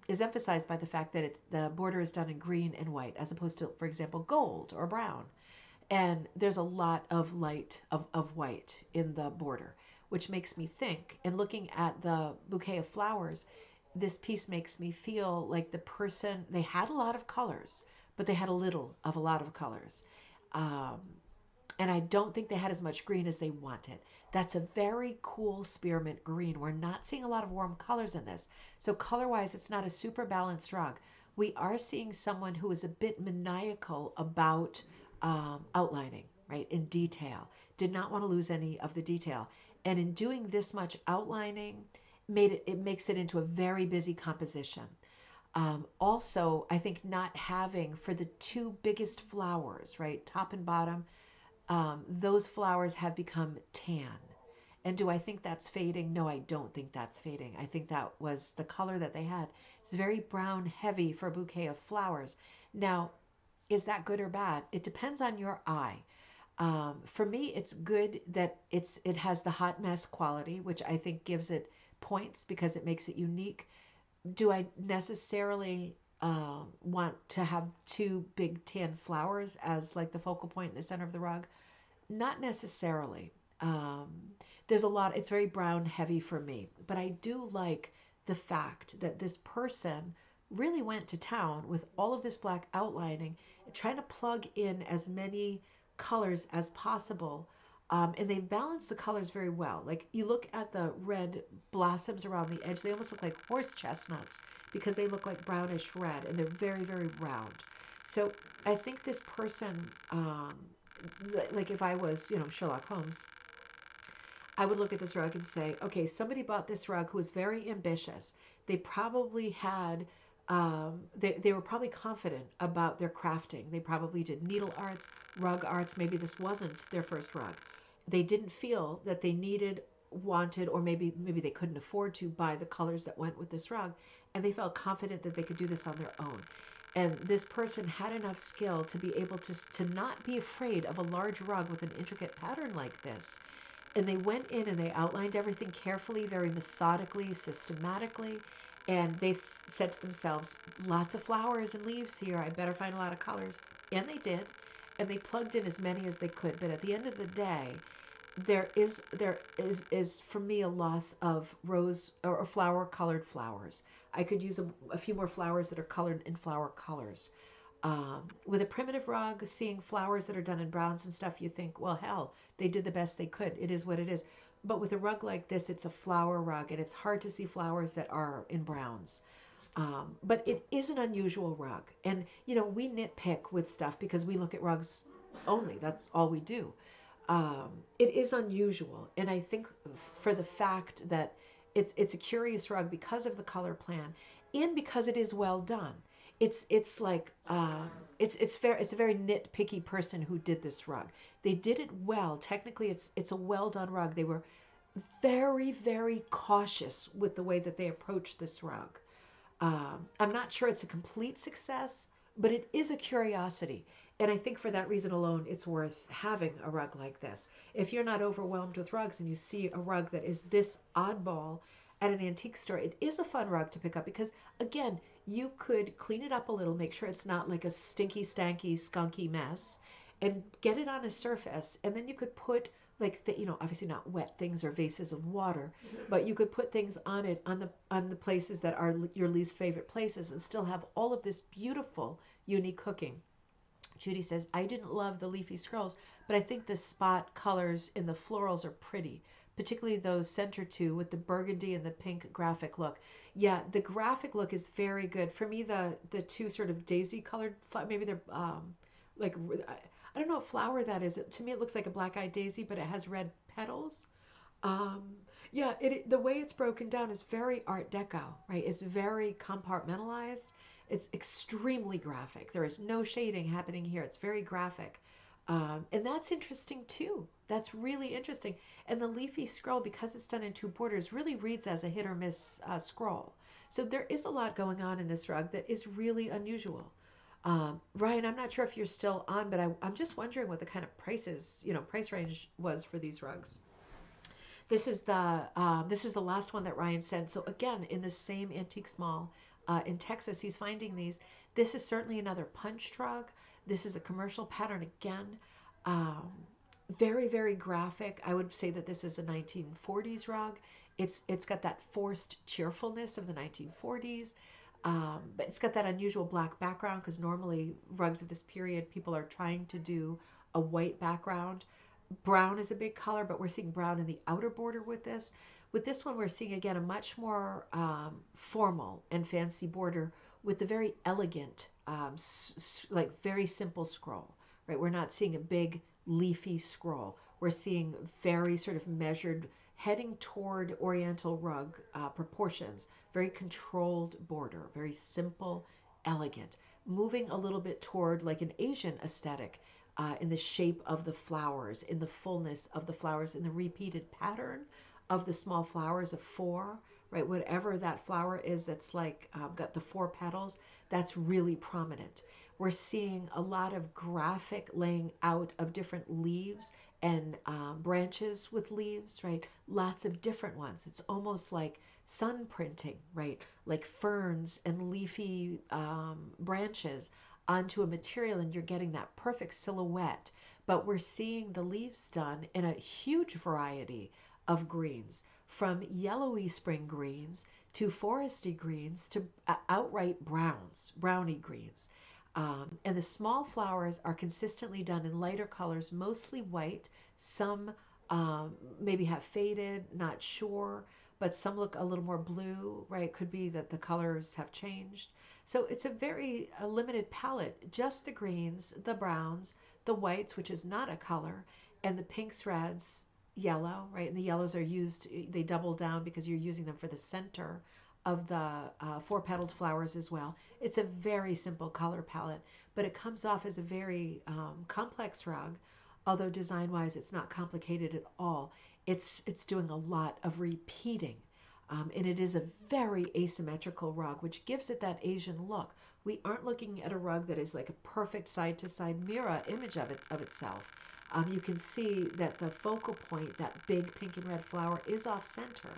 is emphasized by the fact that the border is done in green and white as opposed to, for example, gold or brown. And there's a lot of light of white in the border, which makes me think, and looking at the bouquet of flowers, this piece makes me feel like the person, they had a lot of colors, but they had a little of a lot of colors. Um, and I don't think they had as much green as they wanted. That's a very cool spearmint green. We're not seeing a lot of warm colors in this. So color-wise, it's not a super balanced rug. We are seeing someone who is a bit maniacal about outlining, right, in detail. Did not want to lose any of the detail. And in doing this much outlining, it makes it into a very busy composition. Also, I think not having for the two biggest flowers, right, top and bottom, those flowers have become tan. And do I think that's fading? No, I don't think that's fading. I think that was the color that they had. It's very brown heavy for a bouquet of flowers. Now, is that good or bad? It depends on your eye. For me, it's good that it has the hot mess quality, which I think gives it points because it makes it unique. Do I necessarily want to have two big tan flowers as like the focal point in the center of the rug? Not necessarily. Um, there's a lot, it's very brown heavy for me, but I do like the fact that this person really went to town with all of this black outlining, trying to plug in as many colors as possible. And they balance the colors very well. Like you look at the red blossoms around the edge, they almost look like horse chestnuts because they look like brownish red and they're very, very round. So I think this person, like if I was, Sherlock Holmes, I would look at this rug and say, okay, somebody bought this rug who was very ambitious. They probably had, they were probably confident about their crafting. They probably did needle arts, rug arts. Maybe this wasn't their first rug. They didn't feel that they needed, wanted, or maybe they couldn't afford to buy the colors that went with this rug, and they felt confident that they could do this on their own. And this person had enough skill to be able to not be afraid of a large rug with an intricate pattern like this. And they went in and they outlined everything carefully, very methodically, systematically. And they said to themselves, lots of flowers and leaves here. I better find a lot of colors. And they did. And they plugged in as many as they could. But at the end of the day, there is for me a loss of rose or flower colored flowers. I could use a few more flowers that are colored in flower colors. With a primitive rug, seeing flowers that are done in browns and stuff, you think, well, hell, they did the best they could. It is what it is. But with a rug like this, it's a flower rug, and it's hard to see flowers that are in browns. But it is an unusual rug. And, we nitpick with stuff because we look at rugs only. That's all we do. It is unusual. And I think for the fact that it's a curious rug because of the color plan and because it is well done. It's like it's fair. It's a very nitpicky person who did this rug. They did it well. Technically, it's a well done rug. They were very, very cautious with the way that they approached this rug. I'm not sure it's a complete success, but it is a curiosity. And I think for that reason alone, it's worth having a rug like this. If you're not overwhelmed with rugs and you see a rug that is this oddball at an antique store, it is a fun rug to pick up because, again, you could clean it up a little, make sure it's not like a stinky, stanky, skunky mess, and get it on a surface. And then you could put like obviously not wet things or vases of water, but you could put things on it on the places that are your least favorite places and still have all of this beautiful, unique cooking. Judy says, I didn't love the leafy scrolls, but I think the spot colors in the florals are pretty, particularly those center two with the burgundy and the pink graphic look. Yeah, the graphic look is very good. For me, the two sort of daisy colored, maybe they're like, I don't know what flower that is. To me, it looks like a black-eyed daisy, but it has red petals. Um, yeah, the way it's broken down is very Art Deco, right? It's very compartmentalized. It's extremely graphic. There is no shading happening here. It's very graphic. And that's interesting too. That's really interesting. And the leafy scroll, because it's done in two borders, really reads as a hit or miss scroll. So there is a lot going on in this rug that is really unusual. Ryan, I'm not sure if you're still on, but I'm just wondering what the kind of price range was for these rugs. This is the last one that Ryan sent. So again, in the same antique small in Texas, he's finding these. This is certainly another punched rug. This is a commercial pattern again. Um, Very, very graphic. I would say that this is a 1940s rug. It's got that forced cheerfulness of the 1940s. But it's got that unusual black background because normally rugs of this period, people are trying to do a white background. Brown is a big color, but we're seeing brown in the outer border with this. With this one, we're seeing again a much more formal and fancy border with the very elegant, like very simple scroll, right? We're not seeing a big leafy scroll. We're seeing very sort of measured, heading toward Oriental rug proportions, very controlled border, very simple, elegant, moving a little bit toward like an Asian aesthetic in the shape of the flowers, in the fullness of the flowers, in the repeated pattern of the small flowers of four, right? Whatever that flower is that's like got the four petals, that's really prominent. We're seeing a lot of graphic laying out of different leaves and branches with leaves, right? Lots of different ones. It's almost like sun printing, right? Like ferns and leafy branches onto a material, and you're getting that perfect silhouette. But we're seeing the leaves done in a huge variety of greens, from yellowy spring greens to foresty greens to outright browns, browny greens. And the small flowers are consistently done in lighter colors, mostly white. Some maybe have faded, not sure, but some look a little more blue, right? Could be that the colors have changed. So it's a limited palette, just the greens, the browns, the whites, which is not a color, and the pinks, reds, yellow, right? And the yellows are used, they double down because you're using them for the center of the four-petaled flowers as well. It's a very simple color palette, but it comes off as a very complex rug, although design-wise it's not complicated at all. It's doing a lot of repeating. And it is a very asymmetrical rug, which gives it that Asian look. We aren't looking at a rug that is like a perfect side-to-side mirror image of itself. You can see that the focal point, that big pink and red flower, is off center,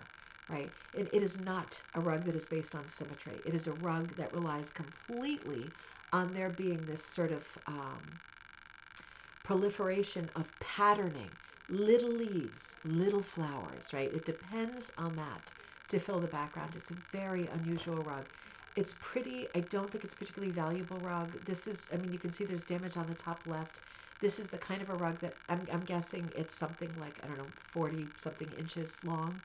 right? And it is not a rug that is based on symmetry. It is a rug that relies completely on there being this sort of proliferation of patterning, little leaves, little flowers, right? It depends on that to fill the background. It's a very unusual rug. It's pretty. I don't think it's a particularly valuable rug. This is, I mean, you can see there's damage on the top left. This is the kind of a rug that I'm guessing it's something like, I don't know, 40 something inches long.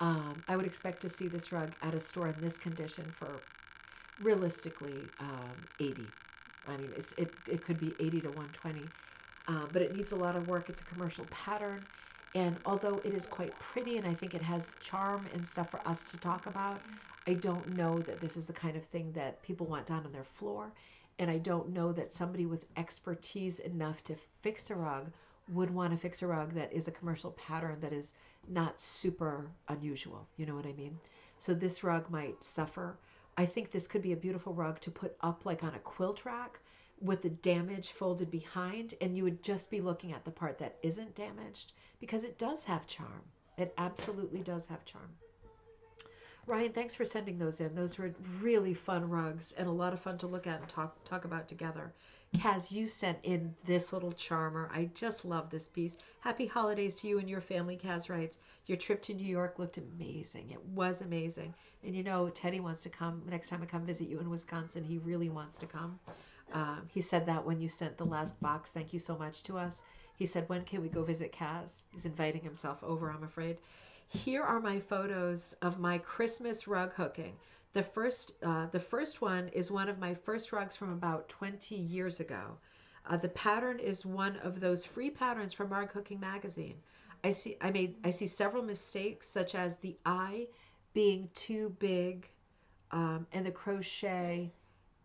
I would expect to see this rug at a store in this condition for realistically 80. I mean, it could be 80 to 120, but it needs a lot of work. It's a commercial pattern. And although it is quite pretty and I think it has charm and stuff for us to talk about, I don't know that this is the kind of thing that people want down on their floor. And I don't know that somebody with expertise enough to fix a rug would want to fix a rug that is a commercial pattern that is not super unusual. You know what I mean? So this rug might suffer. I think this could be a beautiful rug to put up like on a quilt rack with the damage folded behind, and you would just be looking at the part that isn't damaged because it does have charm. It absolutely does have charm. Ryan, thanks for sending those in. Those were really fun rugs and a lot of fun to look at and talk about together. Kaz, you sent in this little charmer. I just love this piece. Happy holidays to you and your family, Kaz writes. Your trip to New York looked amazing. It was amazing. And you know, Teddy wants to come. Next time I come visit you in Wisconsin, he really wants to come. He said that when you sent the last box. Thank you so much to us. He said, when can we go visit Kaz? He's inviting himself over, I'm afraid. Here are my photos of my Christmas rug hooking. The first one is one of my first rugs from about 20 years ago. The pattern is one of those free patterns from Rug Hooking Magazine. I see several mistakes, such as the eye being too big, and the crochet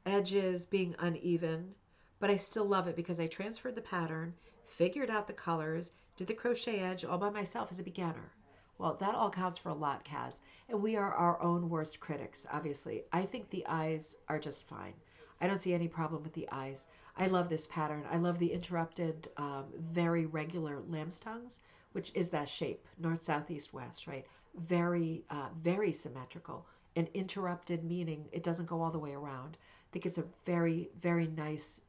edges being uneven, but I still love it because I transferred the pattern, figured out the colors, did the crochet edge all by myself as a beginner. Well, that all counts for a lot, Kaz. And we are our own worst critics, obviously. I think the eyes are just fine. I don't see any problem with the eyes. I love this pattern. I love the interrupted, very regular lamb's tongues, which is that shape, north, south, east, west, right? Very symmetrical. And interrupted meaning it doesn't go all the way around. I think it's a very, very nice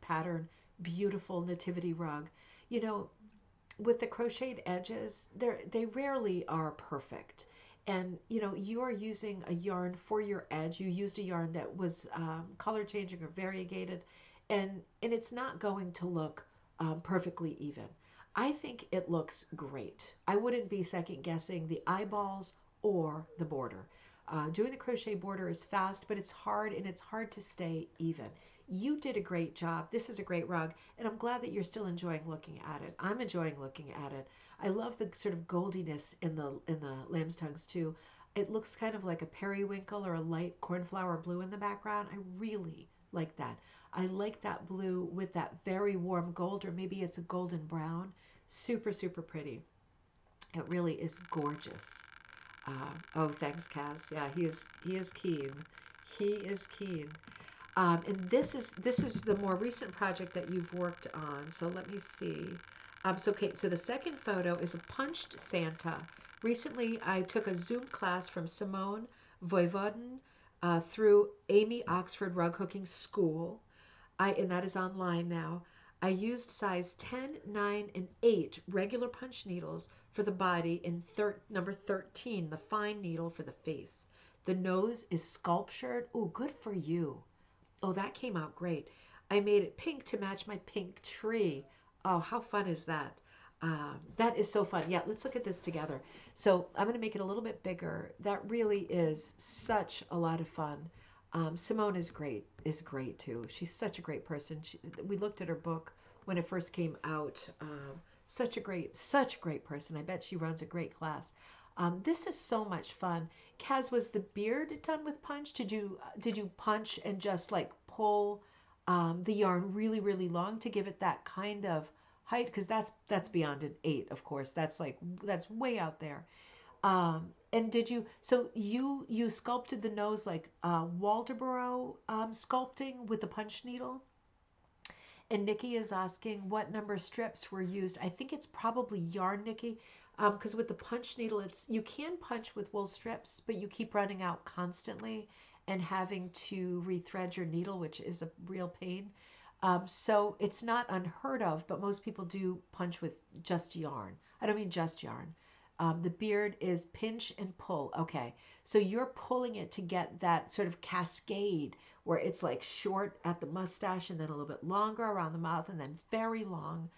pattern, beautiful nativity rug. You know, with the crocheted edges, they rarely are perfect. And you know, you are using a yarn for your edge. You used a yarn that was color changing or variegated, and it's not going to look perfectly even. I think it looks great. I wouldn't be second guessing the eyeballs or the border. Doing the crochet border is fast, but it's hard and it's hard to stay even. You did a great job. This is a great rug, and I'm glad that you're still enjoying looking at it. I'm enjoying looking at it. I love the sort of goldiness in the lamb's tongues too. It looks kind of like a periwinkle or a light cornflower blue in the background. I really like that. I like that blue with that very warm gold, or maybe it's a golden brown. Super, super pretty. It really is gorgeous. Oh, thanks, Kaz. Yeah, he is keen. He is keen. And this is the more recent project that you've worked on. So let me see. So the second photo is a punched Santa. Recently, I took a Zoom class from Simone Voivodin through Amy Oxford Rug Hooking School. And that is online now. I used size 10, 9, and 8 regular punch needles for the body and number 13, the fine needle for the face. The nose is sculptured. Oh, good for you. Oh, that came out great. I made it pink to match my pink tree. Oh, how fun is that? That is so fun. Yeah, let's look at this together. So I'm going to make it a little bit bigger. That really is such a lot of fun. Simone is great too. She's such a great person. We looked at her book when it first came out. Such a great person. I bet she runs a great class. This is so much fun. Kaz, was the beard done with punch? Did you punch and just like pull the yarn really really long to give it that kind of height? Because that's beyond an 8, of course. That's way out there. And you sculpted the nose like Waldoboro sculpting with the punch needle? And Nikki is asking what number strips were used. I think it's probably yarn, Nikki, because with the punch needle, you can punch with wool strips, but you keep running out constantly and having to rethread your needle, which is a real pain. So it's not unheard of, but most people do punch with just yarn. I don't mean just yarn. The beard is pinch and pull. Okay, so you're pulling it to get that sort of cascade where it's like short at the mustache and then a little bit longer around the mouth and then very long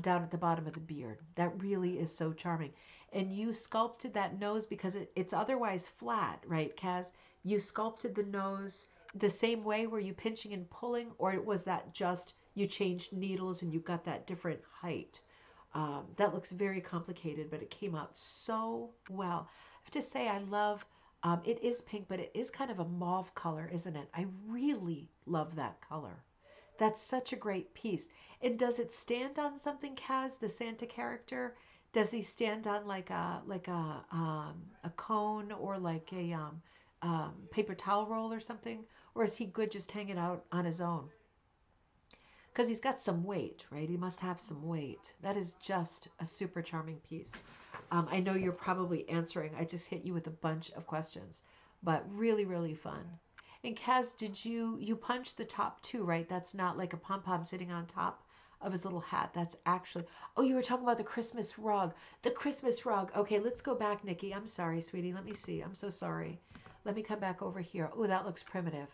down at the bottom of the beard. That really is so charming. And you sculpted that nose because it's otherwise flat, right, Kaz? You sculpted the nose the same way. Were you pinching and pulling, or was that just you changed needles and you got that different height? That looks very complicated, but it came out so well. I have to say, I love it is pink, but it is kind of a mauve color, isn't it? I really love that color. That's such a great piece. And does it stand on something, Kaz, the Santa character? Does he stand on like a cone or like a paper towel roll or something? Or is he good just hanging out on his own? Because he's got some weight, right? He must have some weight. That is just a super charming piece. I know you're probably answering. I just hit you with a bunch of questions, but really, really fun. And Kaz, you punch the top too, right? That's not like a pom pom sitting on top of his little hat. That's actually. Oh, you were talking about the Christmas rug. The Christmas rug. Okay, let's go back, Nikki. I'm sorry, sweetie. Let me see. I'm so sorry. Let me come back over here. Oh, that looks primitive.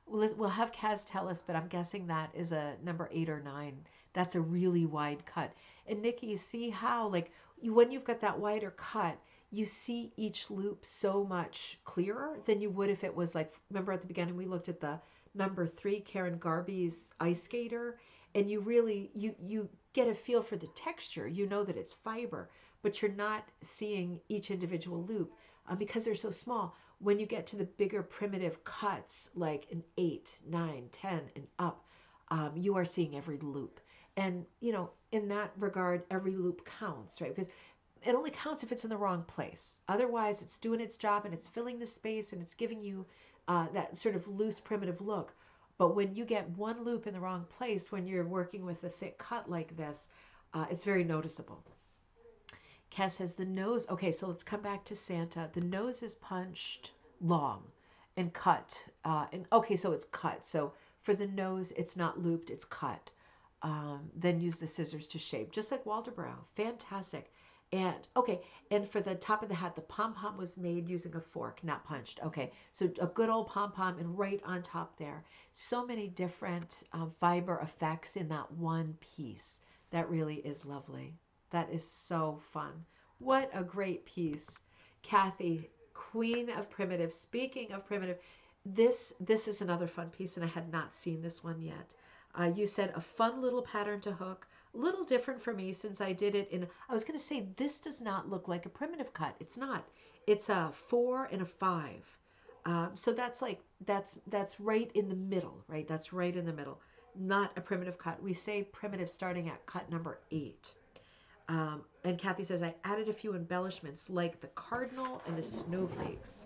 We'll have Kaz tell us, but I'm guessing that is a number 8 or 9. That's a really wide cut. And Nikki, you see how, like, when you've got that wider cut, you see each loop so much clearer than you would if it was like, remember at the beginning we looked at the number 3, Karen Garby's Ice Skater, and you really, you get a feel for the texture. You know that it's fiber, but you're not seeing each individual loop because they're so small. When you get to the bigger primitive cuts like an 8, 9, 10 and up, you are seeing every loop. And in that regard, every loop counts, right? Because it only counts if it's in the wrong place. Otherwise, it's doing its job and it's filling the space and it's giving you that sort of loose primitive look. But when you get one loop in the wrong place, when you're working with a thick cut like this, it's very noticeable. Cass has the nose. Okay, so let's come back to Santa. The nose is punched long and cut. And okay, so it's cut. So for the nose, it's not looped, it's cut. Then use the scissors to shape, just like Walter Brown. Fantastic. And okay, and for the top of the hat, the pom-pom was made using a fork, not punched. Okay, so a good old pom-pom and right on top there. So many different fiber effects in that one piece. That really is lovely. That is so fun. What a great piece. Kathy, queen of primitive. Speaking of primitive, this is another fun piece, and I had not seen this one yet. You said a fun little pattern to hook, a little different for me since I did it in. I was going to say this does not look like a primitive cut. It's not. It's a 4 and a 5. So that's like that's right in the middle, right? That's right in the middle. Not a primitive cut. We say primitive starting at cut number 8. And Kathy says I added a few embellishments like the cardinal and the snowflakes.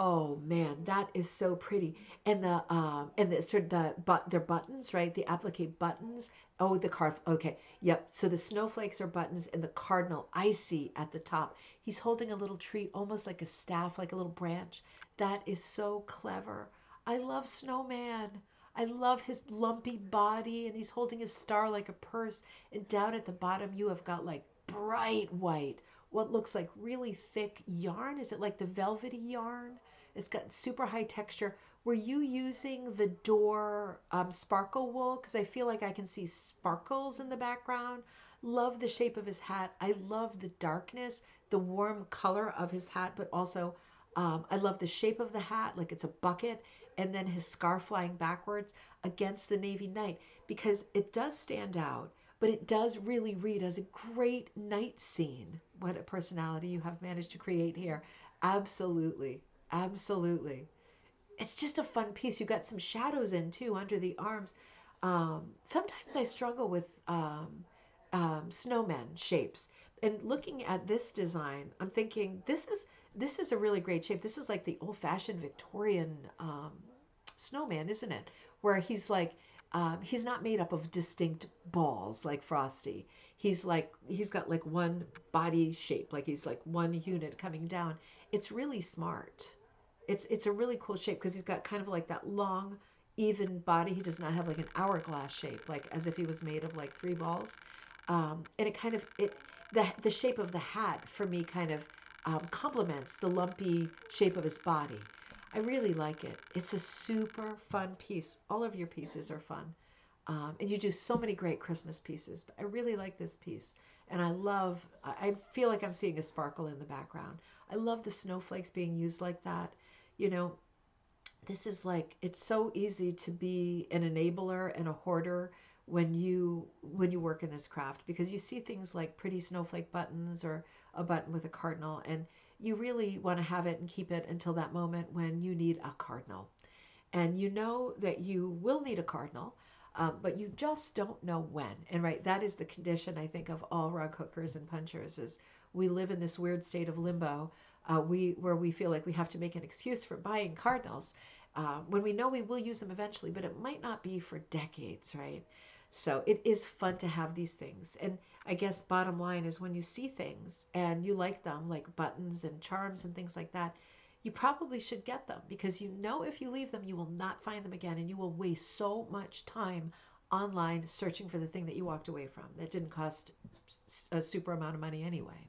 Oh man, that is so pretty. And the sort of their buttons, right? The applique buttons. Oh, the carve. Okay, yep. So the snowflakes are buttons, and the cardinal I see at the top. He's holding a little tree, almost like a staff, like a little branch. That is so clever. I love Snowman. I love his lumpy body, and he's holding his star like a purse. And down at the bottom, you have got like bright white, what looks like really thick yarn. Is it like the velvety yarn? It's got super high texture. Were you using the door sparkle wool? Because I feel like I can see sparkles in the background. Love the shape of his hat. I love the darkness, the warm color of his hat, but also I love the shape of the hat, like it's a bucket, and then his scarf flying backwards against the navy night, because it does stand out, but it does really read as a great night scene. What a personality you have managed to create here. Absolutely. Absolutely. It's just a fun piece. You got some shadows in too under the arms. Sometimes I struggle with snowmen shapes. And looking at this design, I'm thinking this is a really great shape. This is like the old-fashioned Victorian snowman, isn't it? Where he's not made up of distinct balls like Frosty. He's got like one body shape, like he's like one unit coming down. It's really smart. It's a really cool shape because he's got kind of like that long, even body. He does not have like an hourglass shape, like as if he was made of like three balls. And it kind of it the shape of the hat for me kind of complements the lumpy shape of his body. I really like it. It's a super fun piece. All of your pieces are fun. And you do so many great Christmas pieces. But I really like this piece. And I feel like I'm seeing a sparkle in the background. I love the snowflakes being used like that. You know, this is like, it's so easy to be an enabler and a hoarder when you work in this craft, because you see things like pretty snowflake buttons or a button with a cardinal, and you really want to have it and keep it until that moment when you need a cardinal. And you know that you will need a cardinal, but you just don't know when. And right, that is the condition, I think, of all rug hookers and punchers, is we live in this weird state of limbo, where we feel like we have to make an excuse for buying cardinals, when we know we will use them eventually, but it might not be for decades, right? So it is fun to have these things. And I guess bottom line is, when you see things and you like them, like buttons and charms and things like that, you probably should get them, because you know if you leave them, you will not find them again, and you will waste so much time online searching for the thing that you walked away from that didn't cost a super amount of money anyway.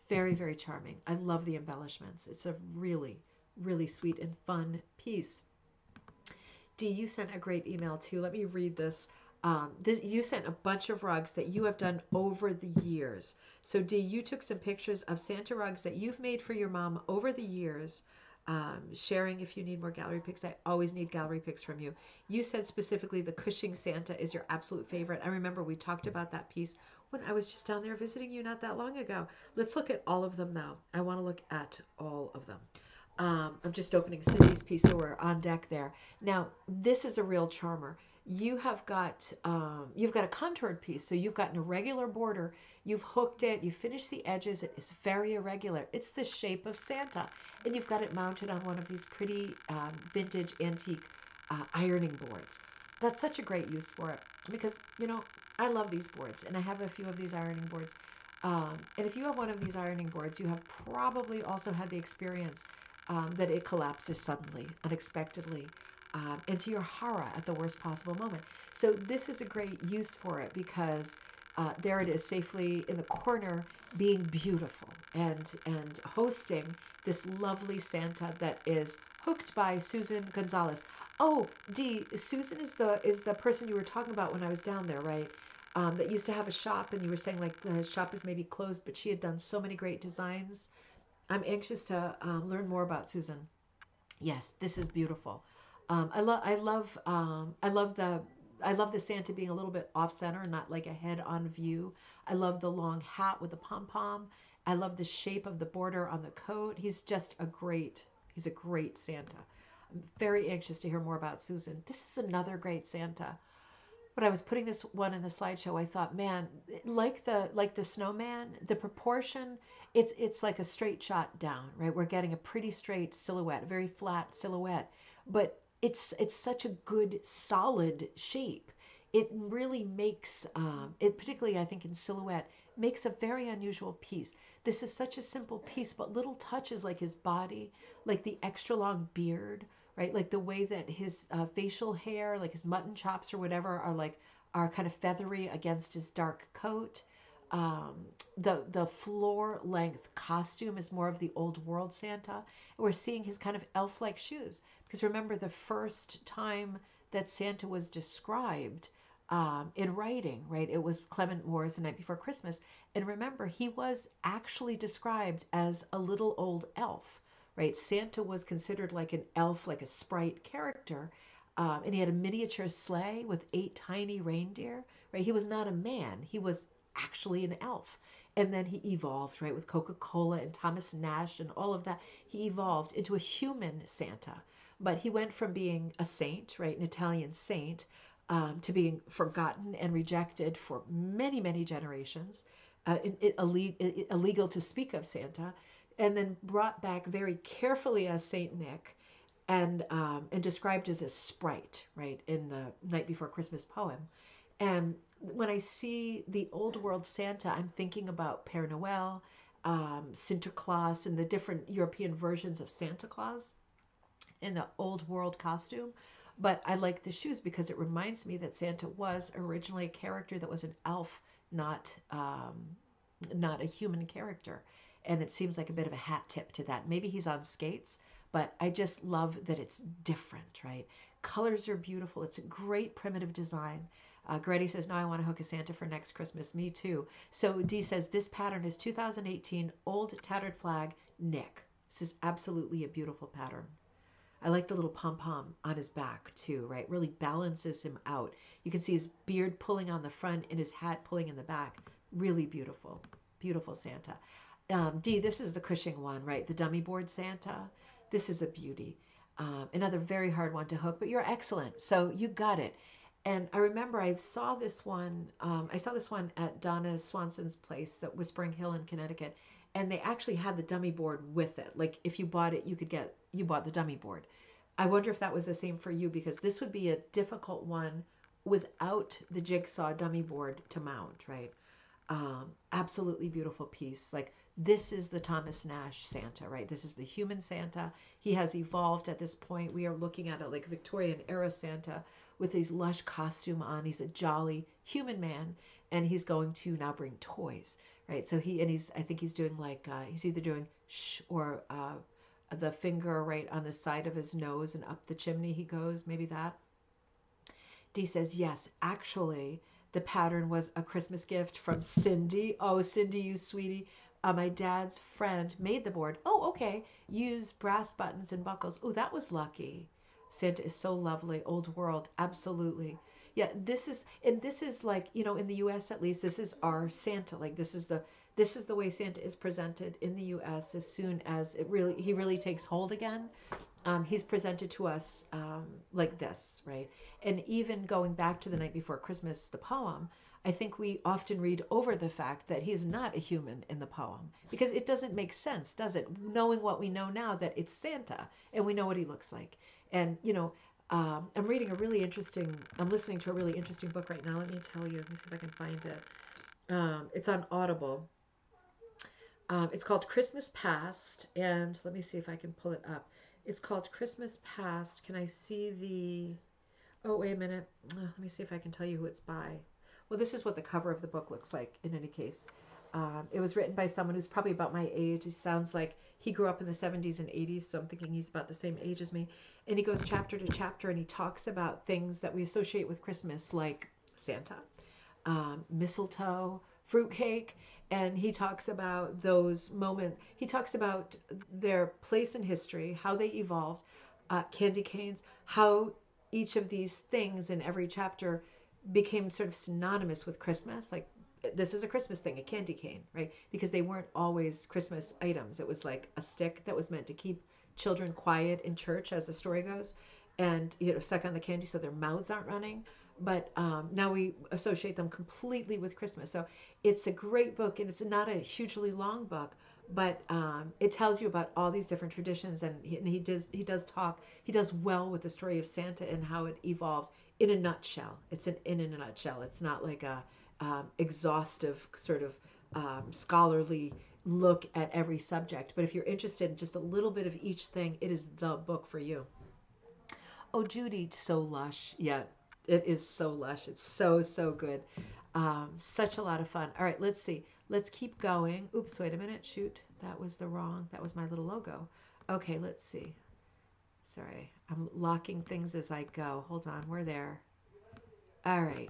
Very, very charming. I love the embellishments. It's a really, really sweet and fun piece. Dee, you sent a great email too. Let me read this. You sent a bunch of rugs that you have done over the years. So Dee, you took some pictures of Santa rugs that you've made for your mom over the years. Sharing if you need more gallery pics. I always need gallery pics from you. You said specifically the Cushing Santa is your absolute favorite. I remember we talked about that piece when I was just down there visiting you not that long ago. Let's look at all of them now. I want to look at all of them. I'm just opening Cindy's piece, so we're on deck there. Now, this is a real charmer. You've got a contoured piece, so you've got an irregular border. You've hooked it. You finished the edges. It is very irregular. It's the shape of Santa, and you've got it mounted on one of these pretty vintage antique ironing boards. That's such a great use for it, because I love these boards, and I have a few of these ironing boards. And if you have one of these ironing boards, you have probably also had the experience that it collapses suddenly, unexpectedly, and to your horror at the worst possible moment. So this is a great use for it, because there it is, safely in the corner, being beautiful and hosting this lovely Santa that is hooked by Susan Gonzalez. Oh, Dee, Susan is the person you were talking about when I was down there, right? that used to have a shop, and you were saying like the shop is maybe closed, but she had done so many great designs. I'm anxious to learn more about Susan. Yes, this is beautiful. I love the Santa being a little bit off center, not like a head on view. I love the long hat with the pom pom. I love the shape of the border on the coat. He's a great Santa. I'm very anxious to hear more about Susan. This is another great Santa. When I was putting this one in the slideshow, I thought, man, like the snowman, the proportion, it's like a straight shot down, right? We're getting a pretty straight silhouette, a very flat silhouette, but it's such a good solid shape. It really makes it, particularly I think in silhouette, makes a very unusual piece. This is such a simple piece, but little touches like his body, like the extra long beard, right? Like the way that his facial hair, like his mutton chops or whatever, are kind of feathery against his dark coat. Um, the floor length costume is more of the old world Santa. And we're seeing his kind of elf like shoes because remember the first time that Santa was described in writing, right? It was Clement Moore's The Night Before Christmas, and remember he was actually described as a little old elf, right? Santa was considered like an elf, like a sprite character. And he had a miniature sleigh with 8 tiny reindeer, right? He was not a man, he was actually an elf. And then he evolved, right, with Coca Cola and Thomas Nash and all of that. He evolved into a human Santa. But he went from being a saint, right, an Italian saint, to being forgotten and rejected for many, many generations, illegal to speak of Santa, and then brought back very carefully as Saint Nick, and described as a sprite, right, in the Night Before Christmas poem. And when I see the old world Santa, I'm thinking about Père Noël, Sinterklaas, and the different European versions of Santa Claus in the old world costume. But I like the shoes because it reminds me that Santa was originally a character that was an elf, not not a human character. And it seems like a bit of a hat tip to that. Maybe he's on skates, but I just love that it's different, right? Colors are beautiful. It's a great primitive design. Grady says, now I want to hook a Santa for next Christmas. Me too. So Dee says, this pattern is 2018 Old Tattered Flag, Nick. This is absolutely a beautiful pattern. I like the little pom-pom on his back too, right? Really balances him out. You can see his beard pulling on the front and his hat pulling in the back. Really beautiful. Beautiful Santa. Dee, this is the Cushing one, right? The dummy board Santa. This is a beauty. Another very hard one to hook, but you're excellent. So you got it. And I remember I saw this one. I saw this one at Donna Swanson's place, at Whispering Hill in Connecticut, and they actually had the dummy board with it. Like if you bought it, you bought the dummy board. I wonder if that was the same for you because this would be a difficult one without the jigsaw dummy board to mount, right? Absolutely beautiful piece. Like this is the Thomas Nash Santa, right? This is the human Santa. He has evolved at this point. We are looking at a like Victorian era Santa with his lush costume on. He's a jolly human man, and he's going to now bring toys, right? So I think he's doing like he's either doing shh or the finger right on the side of his nose and up the chimney he goes. Maybe that. Dee says yes, actually. The pattern was a Christmas gift from Cindy. Oh, Cindy, you sweetie. My dad's friend made the board. Oh, okay. Used brass buttons and buckles. Oh, that was lucky. Santa is so lovely. Old world. Absolutely. Yeah, this is like, in the US at least, this is our Santa. Like this is the way Santa is presented in the US as soon as he really takes hold again. He's presented to us like this, right? And even going back to The Night Before Christmas, the poem, I think we often read over the fact that he is not a human in the poem because it doesn't make sense, does it? Knowing what we know now that it's Santa and we know what he looks like. And, I'm listening to a really interesting book right now. Let me tell you, let me see if I can find it. It's on Audible. It's called Christmas Past, and let me see if I can pull it up. It's called Christmas Past. Can I see the... Oh, wait a minute. Let me see if I can tell you who it's by. Well, this is what the cover of the book looks like in any case. It was written by someone who's probably about my age. He sounds like he grew up in the 70s and 80s, so I'm thinking he's about the same age as me. And he goes chapter to chapter, and he talks about things that we associate with Christmas, like Santa, mistletoe, fruitcake, and he talks about those moments. He talks about their place in history, how they evolved, candy canes, how each of these things in every chapter became sort of synonymous with Christmas. Like, this is a Christmas thing, a candy cane, right? Because they weren't always Christmas items. It was like a stick that was meant to keep children quiet in church, as the story goes, and suck on the candy so their mouths aren't running. But now we associate them completely with Christmas. So it's a great book, and it's not a hugely long book, but it tells you about all these different traditions, and he does well with the story of Santa and how it evolved in a nutshell. In a nutshell. It's not like a exhaustive sort of scholarly look at every subject. But if you're interested in just a little bit of each thing, it is the book for you. Oh, Judy, so lush. Yeah, it is so lush. It's so, so good. Such a lot of fun. All right, let's see. Let's keep going. Oops, wait a minute. Shoot, that was my little logo. Okay, let's see. Sorry, I'm locking things as I go. Hold on, we're there. All right.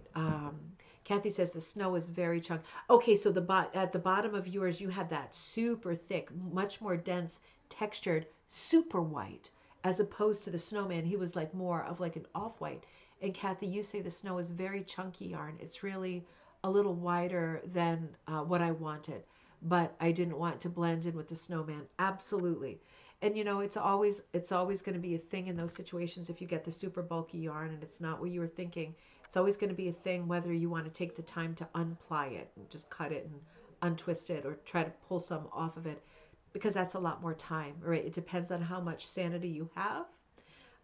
Kathy says the snow is very chunky. Okay, so at the bottom of yours, you had that super thick, much more dense, textured, super white, as opposed to the snowman. He was like more of like an off white. And Kathy, you say the snow is very chunky yarn. It's really a little wider than what I wanted, but I didn't want to blend in with the snowman. Absolutely. And it's always going to be a thing in those situations if you get the super bulky yarn and it's not what you were thinking. It's always going to be a thing whether you want to take the time to unply it and just cut it and untwist it or try to pull some off of it, because that's a lot more time, right? It depends on how much sanity you have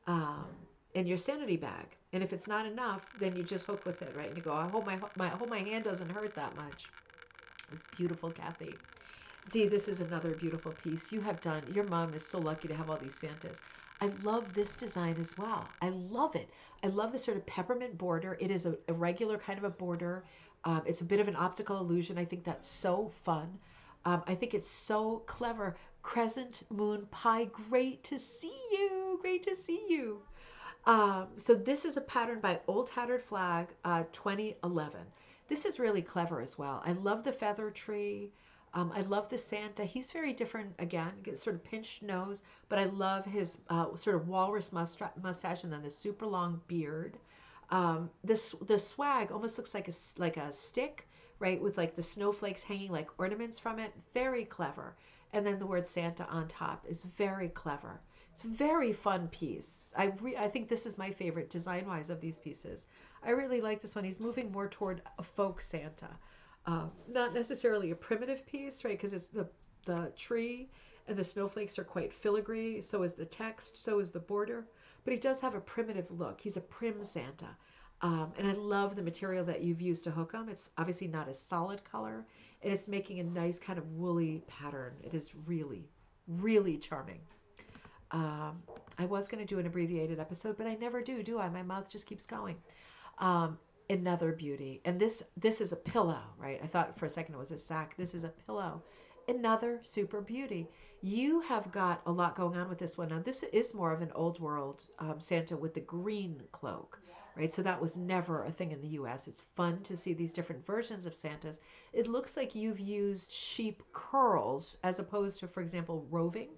um, in your sanity bag. And if it's not enough, then you just hook with it, right? And you go, I hope my hand doesn't hurt that much. It was beautiful, Kathy. Dee, this is another beautiful piece you have done. Your mom is so lucky to have all these Santas. I love this design as well. I love it. I love the sort of peppermint border. It is a regular kind of a border. It's a bit of an optical illusion. I think that's so fun. I think it's so clever. Crescent Moon Pie, great to see you. Great to see you. So this is a pattern by Old Tattered Flag, 2011. This is really clever as well. I love the feather tree. I love the Santa. He's very different again, sort of pinched nose, but I love his sort of walrus mustache and then the super long beard. The swag almost looks like a stick, right, with like the snowflakes hanging like ornaments from it. Very clever. And then the word Santa on top is very clever. It's a very fun piece. I think this is my favorite design-wise of these pieces. I really like this one. He's moving more toward a folk Santa. Not necessarily a primitive piece, right? Because it's the tree and the snowflakes are quite filigree. So is the text. So is the border. But he does have a primitive look. He's a prim Santa. And I love the material that you've used to hook him. It's obviously not a solid color. And it's making a nice kind of woolly pattern. It is really, really charming. Um, I was going to do an abbreviated episode, but I never do I? My mouth just keeps going. Um, Another beauty, and this is a pillow, right? I thought for a second it was a sack. This is a pillow. Another super beauty. You have got a lot going on with this one. Now this is more of an old world Santa with the green cloak, right? So that was never a thing in the U.S. It's fun to see these different versions of Santas. It looks like you've used sheep curls as opposed to, for example, roving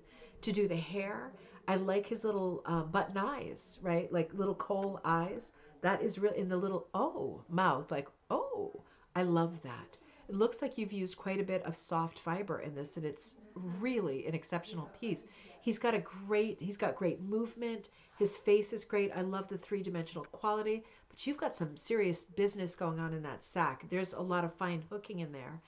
to do the hair. I like his little button eyes, right? Like little coal eyes. That is really in the little mouth, like I love that. It looks like you've used quite a bit of soft fiber in this, and it's really an exceptional piece. He's got great movement. His face is great. I love the three-dimensional quality, but you've got some serious business going on in that sack. There's a lot of fine hooking in there.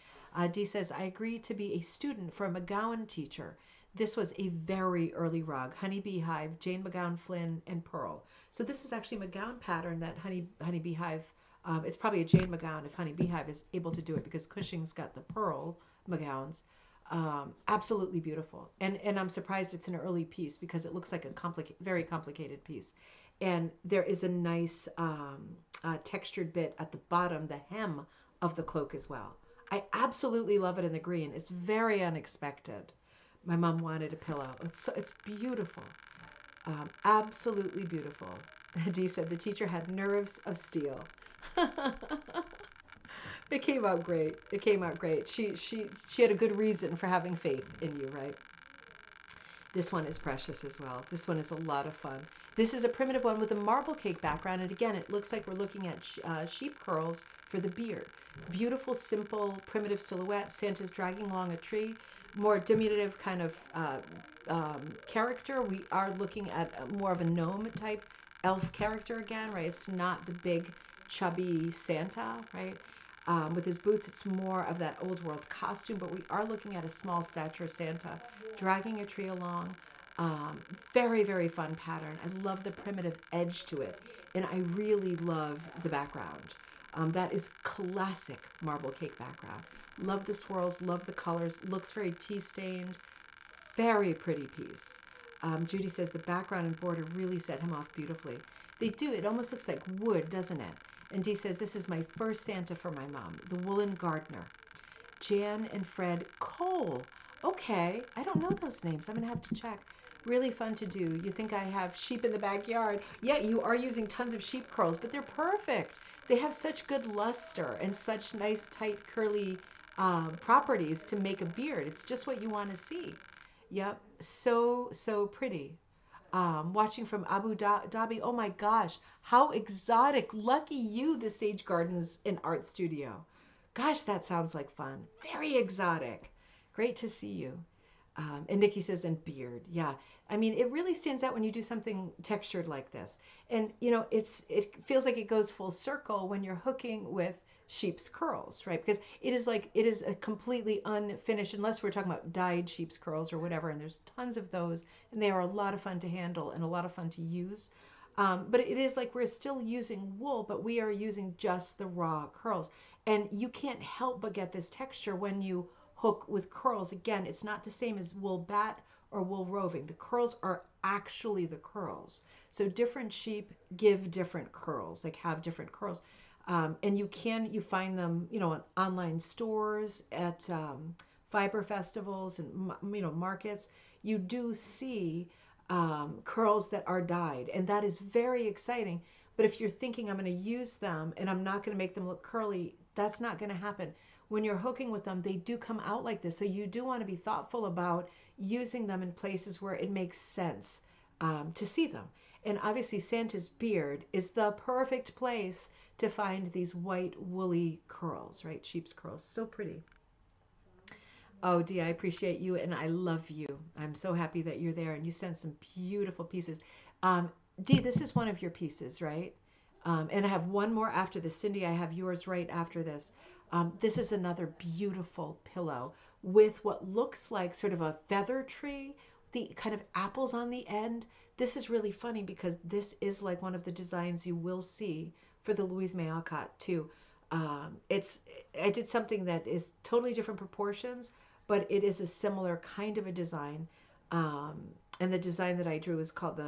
Dee says, I agreed to be a student for a McGowan teacher. This was a very early rug. Honeybee Hive, Jane McGowan Flynn, and Pearl. So this is actually McGowan pattern that Honeybee Hive. It's probably a Jane McGowan if Honeybee Hive is able to do it, because Cushing's got the Pearl McGowans. Absolutely beautiful, and I'm surprised it's an early piece because it looks like a very complicated piece. And there is a nice textured bit at the bottom, the hem of the cloak as well. I absolutely love it in the green. It's very unexpected. My mom wanted a pillow. It's beautiful. Absolutely beautiful. Dee said the teacher had nerves of steel. It came out great. It came out great. She had a good reason for having faith in you, right? This one is precious as well. This one is a lot of fun. This is a primitive one with a marble cake background, and again, it looks like we're looking at sheep curls for the beard. Beautiful, simple, primitive silhouette. Santa's dragging along a tree. More diminutive kind of character. We are looking at more of a gnome type elf character again, right? It's not the big, chubby Santa, right? With his boots, it's more of that old world costume, but we are looking at a small stature Santa dragging a tree along. Very, very fun pattern. I love the primitive edge to it, and I really love the background. That is classic marble cake background. Love the swirls, love the colors. Looks very tea stained. Very pretty piece. Judy says the background and border really set him off beautifully. They do. It almost looks like wood, doesn't it? And Dee says, this is my first Santa for my mom, the Woolen Gardener. Jan and Fred Cole. Okay, I don't know those names. I'm going to have to check. Really fun to do. You think I have sheep in the backyard? Yeah, you are using tons of sheep curls, but they're perfect. They have such good luster and such nice, tight, curly properties to make a beard. It's just what you want to see. Yep, so pretty. Watching from Abu Dhabi. Oh my gosh, how exotic. Lucky you, the Sage Gardens and Art Studio. Gosh, that sounds like fun. Very exotic. Great to see you. And Nikki says, and beard. Yeah. I mean, it really stands out when you do something textured like this. And, you know, it feels like it goes full circle when you're hooking with sheep's curls, right? Because it is a completely unfinished, unless we're talking about dyed sheep's curls or whatever. And there's tons of those, and they are a lot of fun to handle and a lot of fun to use. But it is like we're still using wool, but we are using just the raw curls. And you can't help but get this texture when you hook with curls. Again, it's not the same as wool bat or wool roving. The curls are actually the curls. So different sheep give different curls, like have different curls. And you find them, you know, in online stores, at fiber festivals and, you know, markets. You do see curls that are dyed, and that is very exciting. But if you're thinking I'm going to use them and I'm not going to make them look curly, that's not going to happen. When you're hooking with them, they do come out like this. So you do want to be thoughtful about using them in places where it makes sense to see them. And obviously, Santa's beard is the perfect place to find these white woolly curls, right? Sheep's curls. So pretty. Oh, Dee, I appreciate you and I love you. I'm so happy that you're there and you sent some beautiful pieces. Dee, this is one of your pieces, right? And I have one more after this. Cindy, I have yours right after this. This is another beautiful pillow with what looks like sort of a feather tree, the kind of apples on the end. This is really funny because this is like one of the designs you will see for the Louise May Alcott too. It's I did something that is totally different proportions, but it is a similar kind of a design. And the design that I drew is called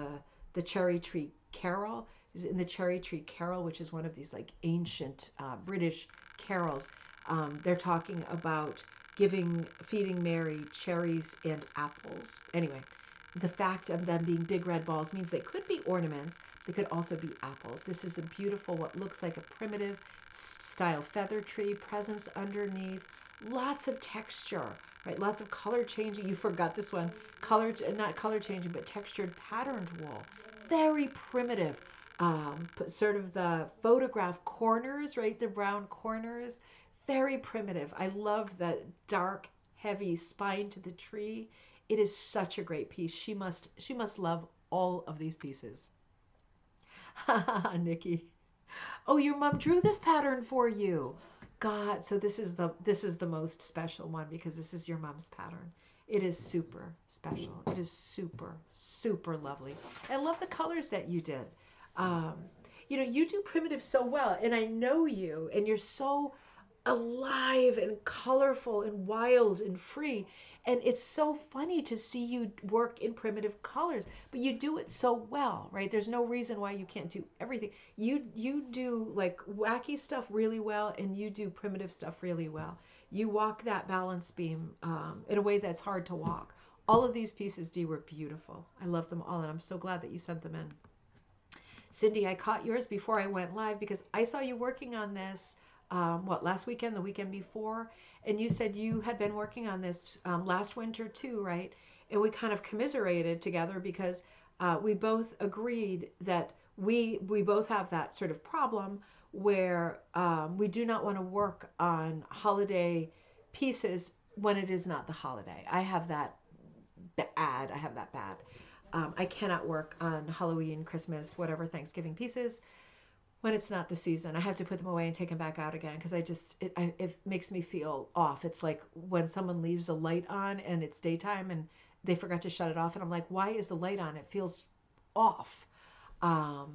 the Cherry Tree Carol. Is in the Cherry Tree Carol, which is one of these like ancient British carols. They're talking about feeding Mary cherries and apples. Anyway, the fact of them being big red balls means they could be ornaments. They could also be apples. This is a beautiful, what looks like a primitive style feather tree, presents underneath, lots of texture, right? Lots of color changing. You forgot this one. Not color changing, but textured patterned wool. Very primitive. Sort of the photograph corners, right? The brown corners. Very primitive. I love the dark, heavy spine to the tree. It is such a great piece. She must love all of these pieces. Nikki. Oh, your mom drew this pattern for you. God, so this is the most special one because this is your mom's pattern. It is super special. It is super, super lovely. I love the colors that you did. Um, you know, you do primitive so well, and I know you, and you're so alive and colorful and wild and free. And it's so funny to see you work in primitive colors, but you do it so well, right? There's no reason why you can't do everything. You do like wacky stuff really well, and you do primitive stuff really well. You walk that balance beam in a way that's hard to walk. All of these pieces, Dee, were beautiful. I love them all, and I'm so glad that you sent them in. Cindy, I caught yours before I went live because I saw you working on this last weekend, the weekend before, and you said you had been working on this last winter too, right? And we kind of commiserated together because we both agreed that we both have that sort of problem where we do not want to work on holiday pieces when it is not the holiday. I have that bad. I have that bad. I cannot work on Halloween, Christmas, whatever Thanksgiving pieces when it's not the season. I have to put them away and take them back out again because it makes me feel off. It's like when someone leaves a light on and it's daytime and they forgot to shut it off, and I'm like, why is the light on? It feels off. Um,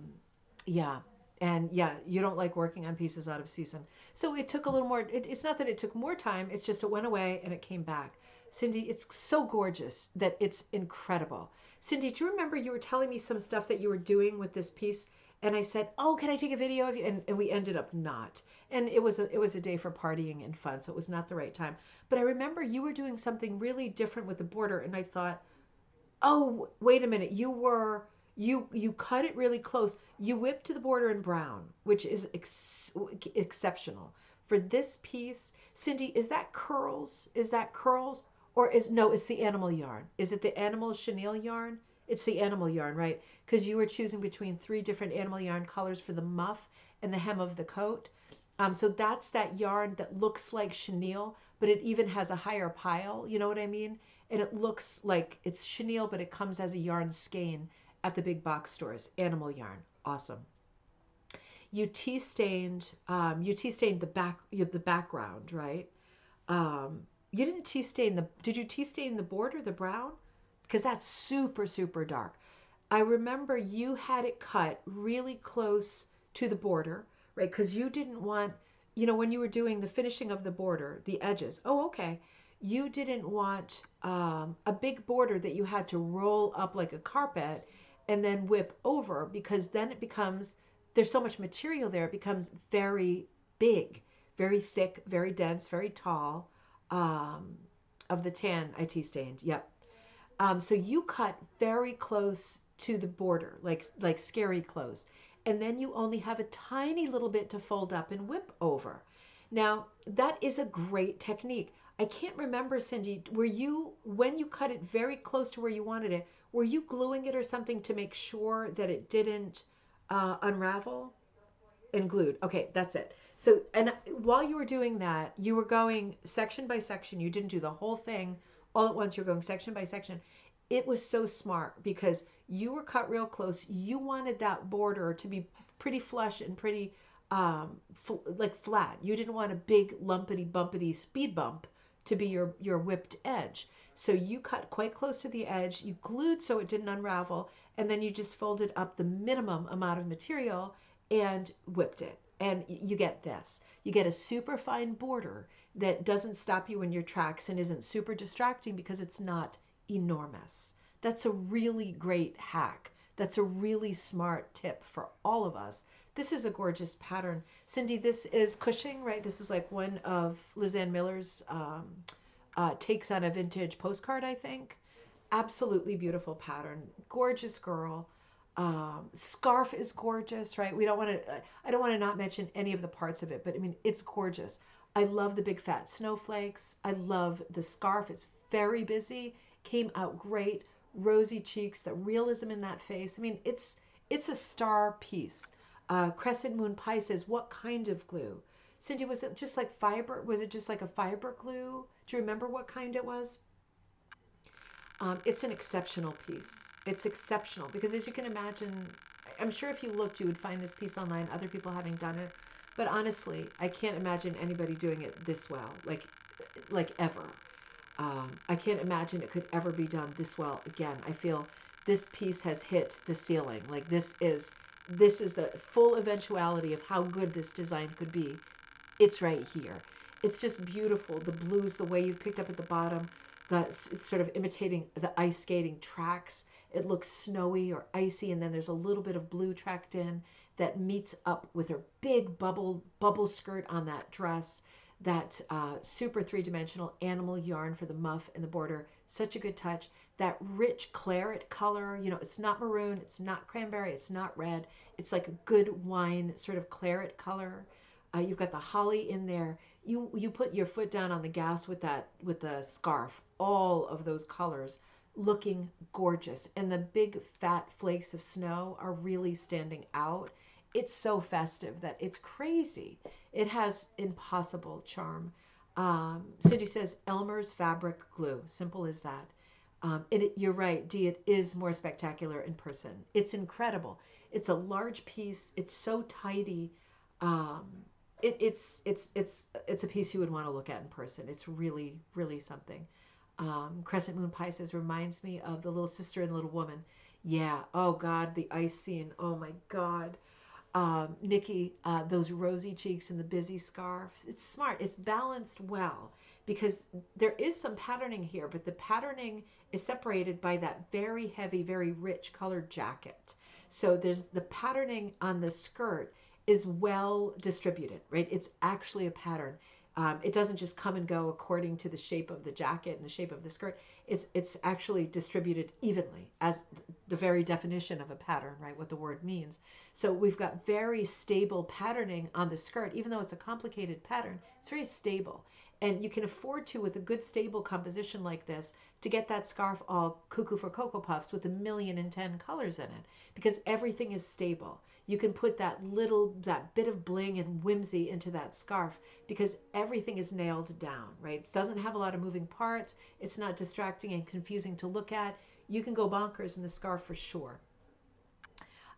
yeah. And yeah, you don't like working on pieces out of season. So it took a little more. It's not that it took more time, it's just it went away and it came back. Cindy, it's so gorgeous that it's incredible. Cindy, do you remember you were telling me some stuff that you were doing with this piece? And I said, "Oh, can I take a video of you?" And we ended up not. And it was a day for partying and fun, so it was not the right time. But I remember you were doing something really different with the border, and I thought, oh, wait a minute. You cut it really close. You whipped to the border in brown, which is exceptional. For this piece, Cindy, is that curls? Is that curls? Or is no, it's the animal yarn. Is it the animal chenille yarn? It's the animal yarn, right? Because you were choosing between three different animal yarn colors for the muff and the hem of the coat. So that's that yarn that looks like chenille, but it even has a higher pile. You know what I mean? And it looks like it's chenille, but it comes as a yarn skein at the big box stores. Animal yarn, awesome. You tea stained the background, right? You didn't tea stain the. Did you tea stain the border, the brown? Because that's super super dark. I remember you had it cut really close to the border, right? Because you didn't want, when you were doing the finishing of the border, the edges. Oh, okay. You didn't want a big border that you had to roll up like a carpet and then whip over because then there's so much material there, it becomes very big, very thick, very dense, very tall. Um, of the tan I tea stained. Yep. So you cut very close to the border, like scary close, and then you only have a tiny little bit to fold up and whip over. Now that is a great technique. I can't remember, Cindy, were you when you cut it very close to where you wanted it? Were you gluing it or something to make sure that it didn't unravel? And glued. Okay, that's it. So, and while you were doing that, you were going section by section. You didn't do the whole thing all at once. You're going section by section. It was so smart because you were cut real close. You wanted that border to be pretty flush and pretty like flat. You didn't want a big lumpity bumpity speed bump to be your whipped edge. So you cut quite close to the edge. You glued so it didn't unravel, and then you just folded up the minimum amount of material and whipped it. And you get this. You get a super fine border that doesn't stop you in your tracks and isn't super distracting because it's not enormous. That's a really great hack. That's a really smart tip for all of us. This is a gorgeous pattern. Cindy, this is Cushing, right? This is like one of Lizanne Miller's takes on a vintage postcard, I think. Absolutely beautiful pattern. Gorgeous girl. Scarf is gorgeous, right? We don't want to. I don't want to not mention any of the parts of it, but I mean, it's gorgeous. I love the big fat snowflakes. I love the scarf. It's very busy. Came out great. Rosy cheeks. The realism in that face. I mean, it's a star piece. Crescent Moon Pie says, "What kind of glue?" Cindy, was it just like fiber? Was it just like a fiber glue? Do you remember what kind it was? It's an exceptional piece. It's exceptional because, as you can imagine, I'm sure if you looked, you would find this piece online, other people having done it. But honestly, I can't imagine anybody doing it this well, like ever. I can't imagine it could ever be done this well again. I feel this piece has hit the ceiling. Like this is the full eventuality of how good this design could be. It's right here. It's just beautiful. The blues, the way you've picked up at the bottom, it's sort of imitating the ice skating tracks. It looks snowy or icy, and then there's a little bit of blue tracked in that meets up with her big bubble skirt on that dress. That super three-dimensional animal yarn for the muff and the border. Such a good touch. That rich claret color, it's not maroon, it's not cranberry, it's not red. It's like a good wine sort of claret color. You've got the holly in there. You put your foot down on the gas with the scarf. All of those colors looking gorgeous, and the big fat flakes of snow are really standing out. It's so festive that it's crazy. It has impossible charm. Cindy says Elmer's fabric glue. Simple as that. You're right, Dee. It is more spectacular in person. It's incredible. It's a large piece. It's so tidy. Um, it's a piece you would want to look at in person. It's really really something. Crescent Moon Pie says reminds me of the little sister and little woman. Yeah. Oh God, the ice scene. Oh my God. Nikki, those rosy cheeks and the busy scarf. It's smart. It's balanced well because there is some patterning here, but the patterning is separated by that very heavy, very rich colored jacket. So there's the patterning on the skirt is well distributed, right? It's actually a pattern. It doesn't just come and go according to the shape of the jacket and the shape of the skirt. It's actually distributed evenly as the very definition of a pattern, right? What the word means. So we've got very stable patterning on the skirt, even though it's a complicated pattern. It's very stable, and you can afford to, with a good stable composition like this, to get that scarf all cuckoo for Cocoa Puffs with 1,000,010 colors in it, because everything is stable. You can put that bit of bling and whimsy into that scarf because everything is nailed down, right? It doesn't have a lot of moving parts. It's not distracting and confusing to look at. You can go bonkers in the scarf for sure.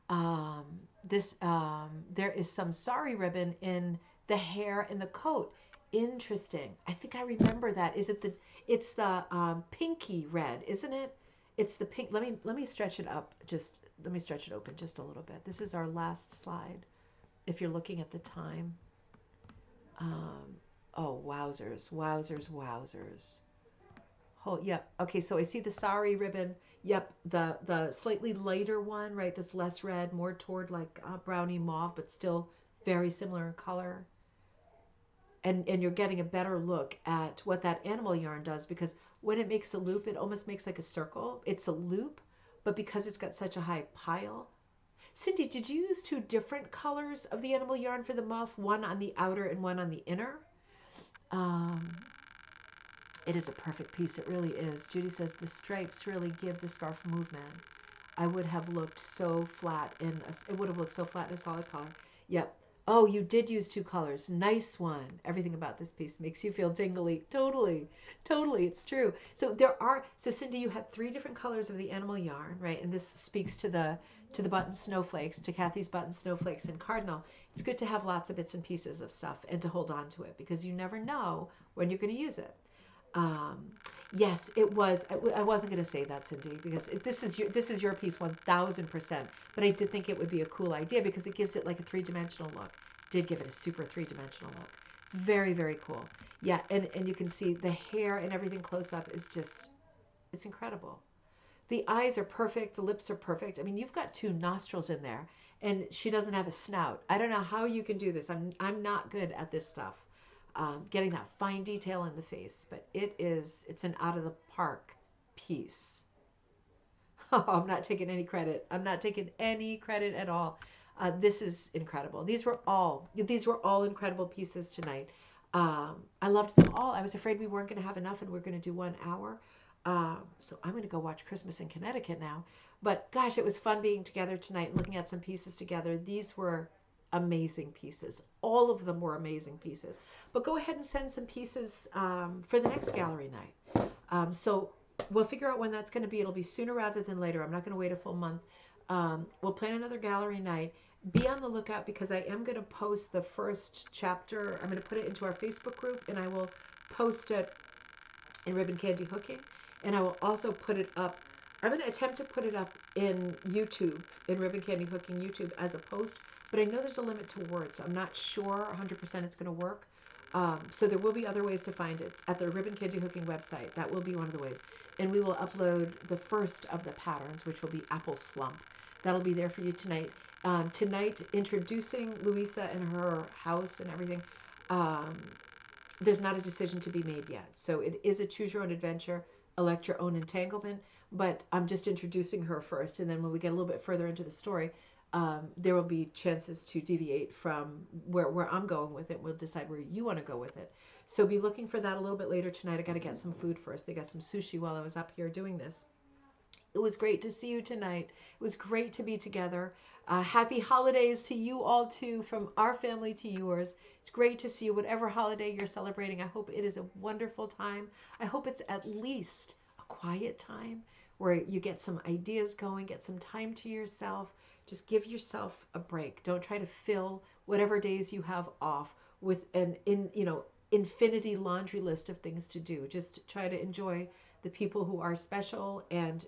There is some sari ribbon in the hair and the coat. Interesting. I think I remember that. It's the pinky red, isn't it? It's the pink. Let me stretch it up. Let me stretch it open just a little bit. This is our last slide. If you're looking at the time. Um, oh, wowzers, wowzers, wowzers. Oh, yep. Okay, so I see the sari ribbon. Yep, the slightly lighter one, right? That's less red, more toward like brownie mauve, but still very similar in color. And you're getting a better look at what that animal yarn does, because when it makes a loop, it almost makes like a circle. It's a loop, but because it's got such a high pile. Cindy, did you use two different colors of the animal yarn for the muff? One on the outer and one on the inner? Um, It is a perfect piece. It really is. Judy says the stripes really give the scarf movement. I would have looked so flat it would have looked so flat in a solid color. Yep. Oh, you did use two colors. Nice one. Everything about this piece makes you feel tingly. Totally. Totally. It's true. So Cindy, you had three different colors of the animal yarn, right? And this speaks to the button snowflakes, to Kathy's button snowflakes and cardinal. It's good to have lots of bits and pieces of stuff and to hold on to it because you never know when you're going to use it. Um, yes, it was. I wasn't going to say that, Cindy, because this is your piece 1,000%. But I did think it would be a cool idea because it gives it like a three-dimensional look. Did give it a super three-dimensional look. It's very very cool. Yeah, and you can see the hair and everything close up is just it's incredible. The eyes are perfect. The lips are perfect. I mean, you've got two nostrils in there, and she doesn't have a snout. I don't know how you can do this. I'm not good at this stuff. Getting that fine detail in the face, but it's an out of the park piece. Oh, I'm not taking any credit. I'm not taking any credit at all. This is incredible. These were all incredible pieces tonight. I loved them all. I was afraid we weren't going to have enough, and we're going to do 1 hour. So I'm going to go watch Christmas in Connecticut now. But gosh, it was fun being together tonight, looking at some pieces together. These were amazing pieces. All of them were amazing pieces. But go ahead and send some pieces for the next gallery night. So we'll figure out when that's going to be. It'll be sooner rather than later. I'm not going to wait a full month. We'll plan another gallery night. Be on the lookout because I am going to post the first chapter. I'm going to put it into our Facebook group, and I will post it in Ribbon Candy Hooking. And I will also put it up. I'm going to attempt to put it up in YouTube, in Ribbon Candy Hooking YouTube as a post, but I know there's a limit to words, so I'm not sure 100% it's going to work. So there will be other ways to find it at the Ribbon Candy Hooking website. That will be one of the ways. And we will upload the first of the patterns, which will be Apple Slump. That'll be there for you tonight. Tonight, introducing Louisa and her house and everything. There's not a decision to be made yet. So it is a choose your own adventure, elect your own entanglement, but I'm just introducing her first. And then when we get a little bit further into the story, there will be chances to deviate from where I'm going with it. We'll decide where you want to go with it. So be looking for that a little bit later tonight. I got to get some food first. They got some sushi while I was up here doing this. It was great to see you tonight. It was great to be together. Happy holidays to you all too, from our family to yours. It's great to see you, whatever holiday you're celebrating. I hope it is a wonderful time. I hope it's at least a quiet time where you get some ideas going, get some time to yourself. Just give yourself a break. Don't try to fill whatever days you have off with infinity laundry list of things to do. Just try to enjoy the people who are special and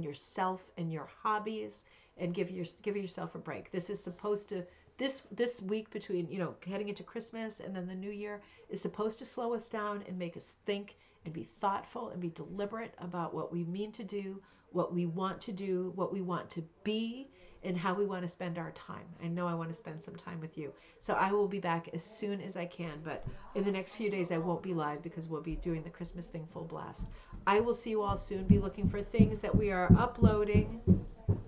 yourself and your hobbies, and give yourself a break. This is supposed to this week between heading into Christmas and then the New Year is supposed to slow us down and make us think and be thoughtful and be deliberate about what we mean to do, what we want to do, what we want to be, and how we want to spend our time. I know I want to spend some time with you. So I will be back as soon as I can, but in the next few days I won't be live because we'll be doing the Christmas thing full blast. I will see you all soon. Be looking for things that we are uploading.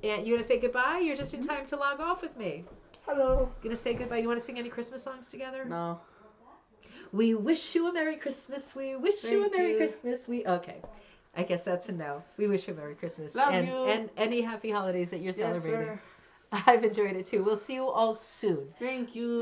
And you gonna say goodbye? You're just in time to log off with me. Hello. Gonna say goodbye. You want to sing any Christmas songs together? No. We wish you a Merry Christmas. We wish you a Thank Merry you. Christmas. Okay. I guess that's a no. We wish you a Merry Christmas. Love and, you. And any happy holidays that you're Yes, celebrating. sir. I've enjoyed it too. We'll see you all soon. Thank you.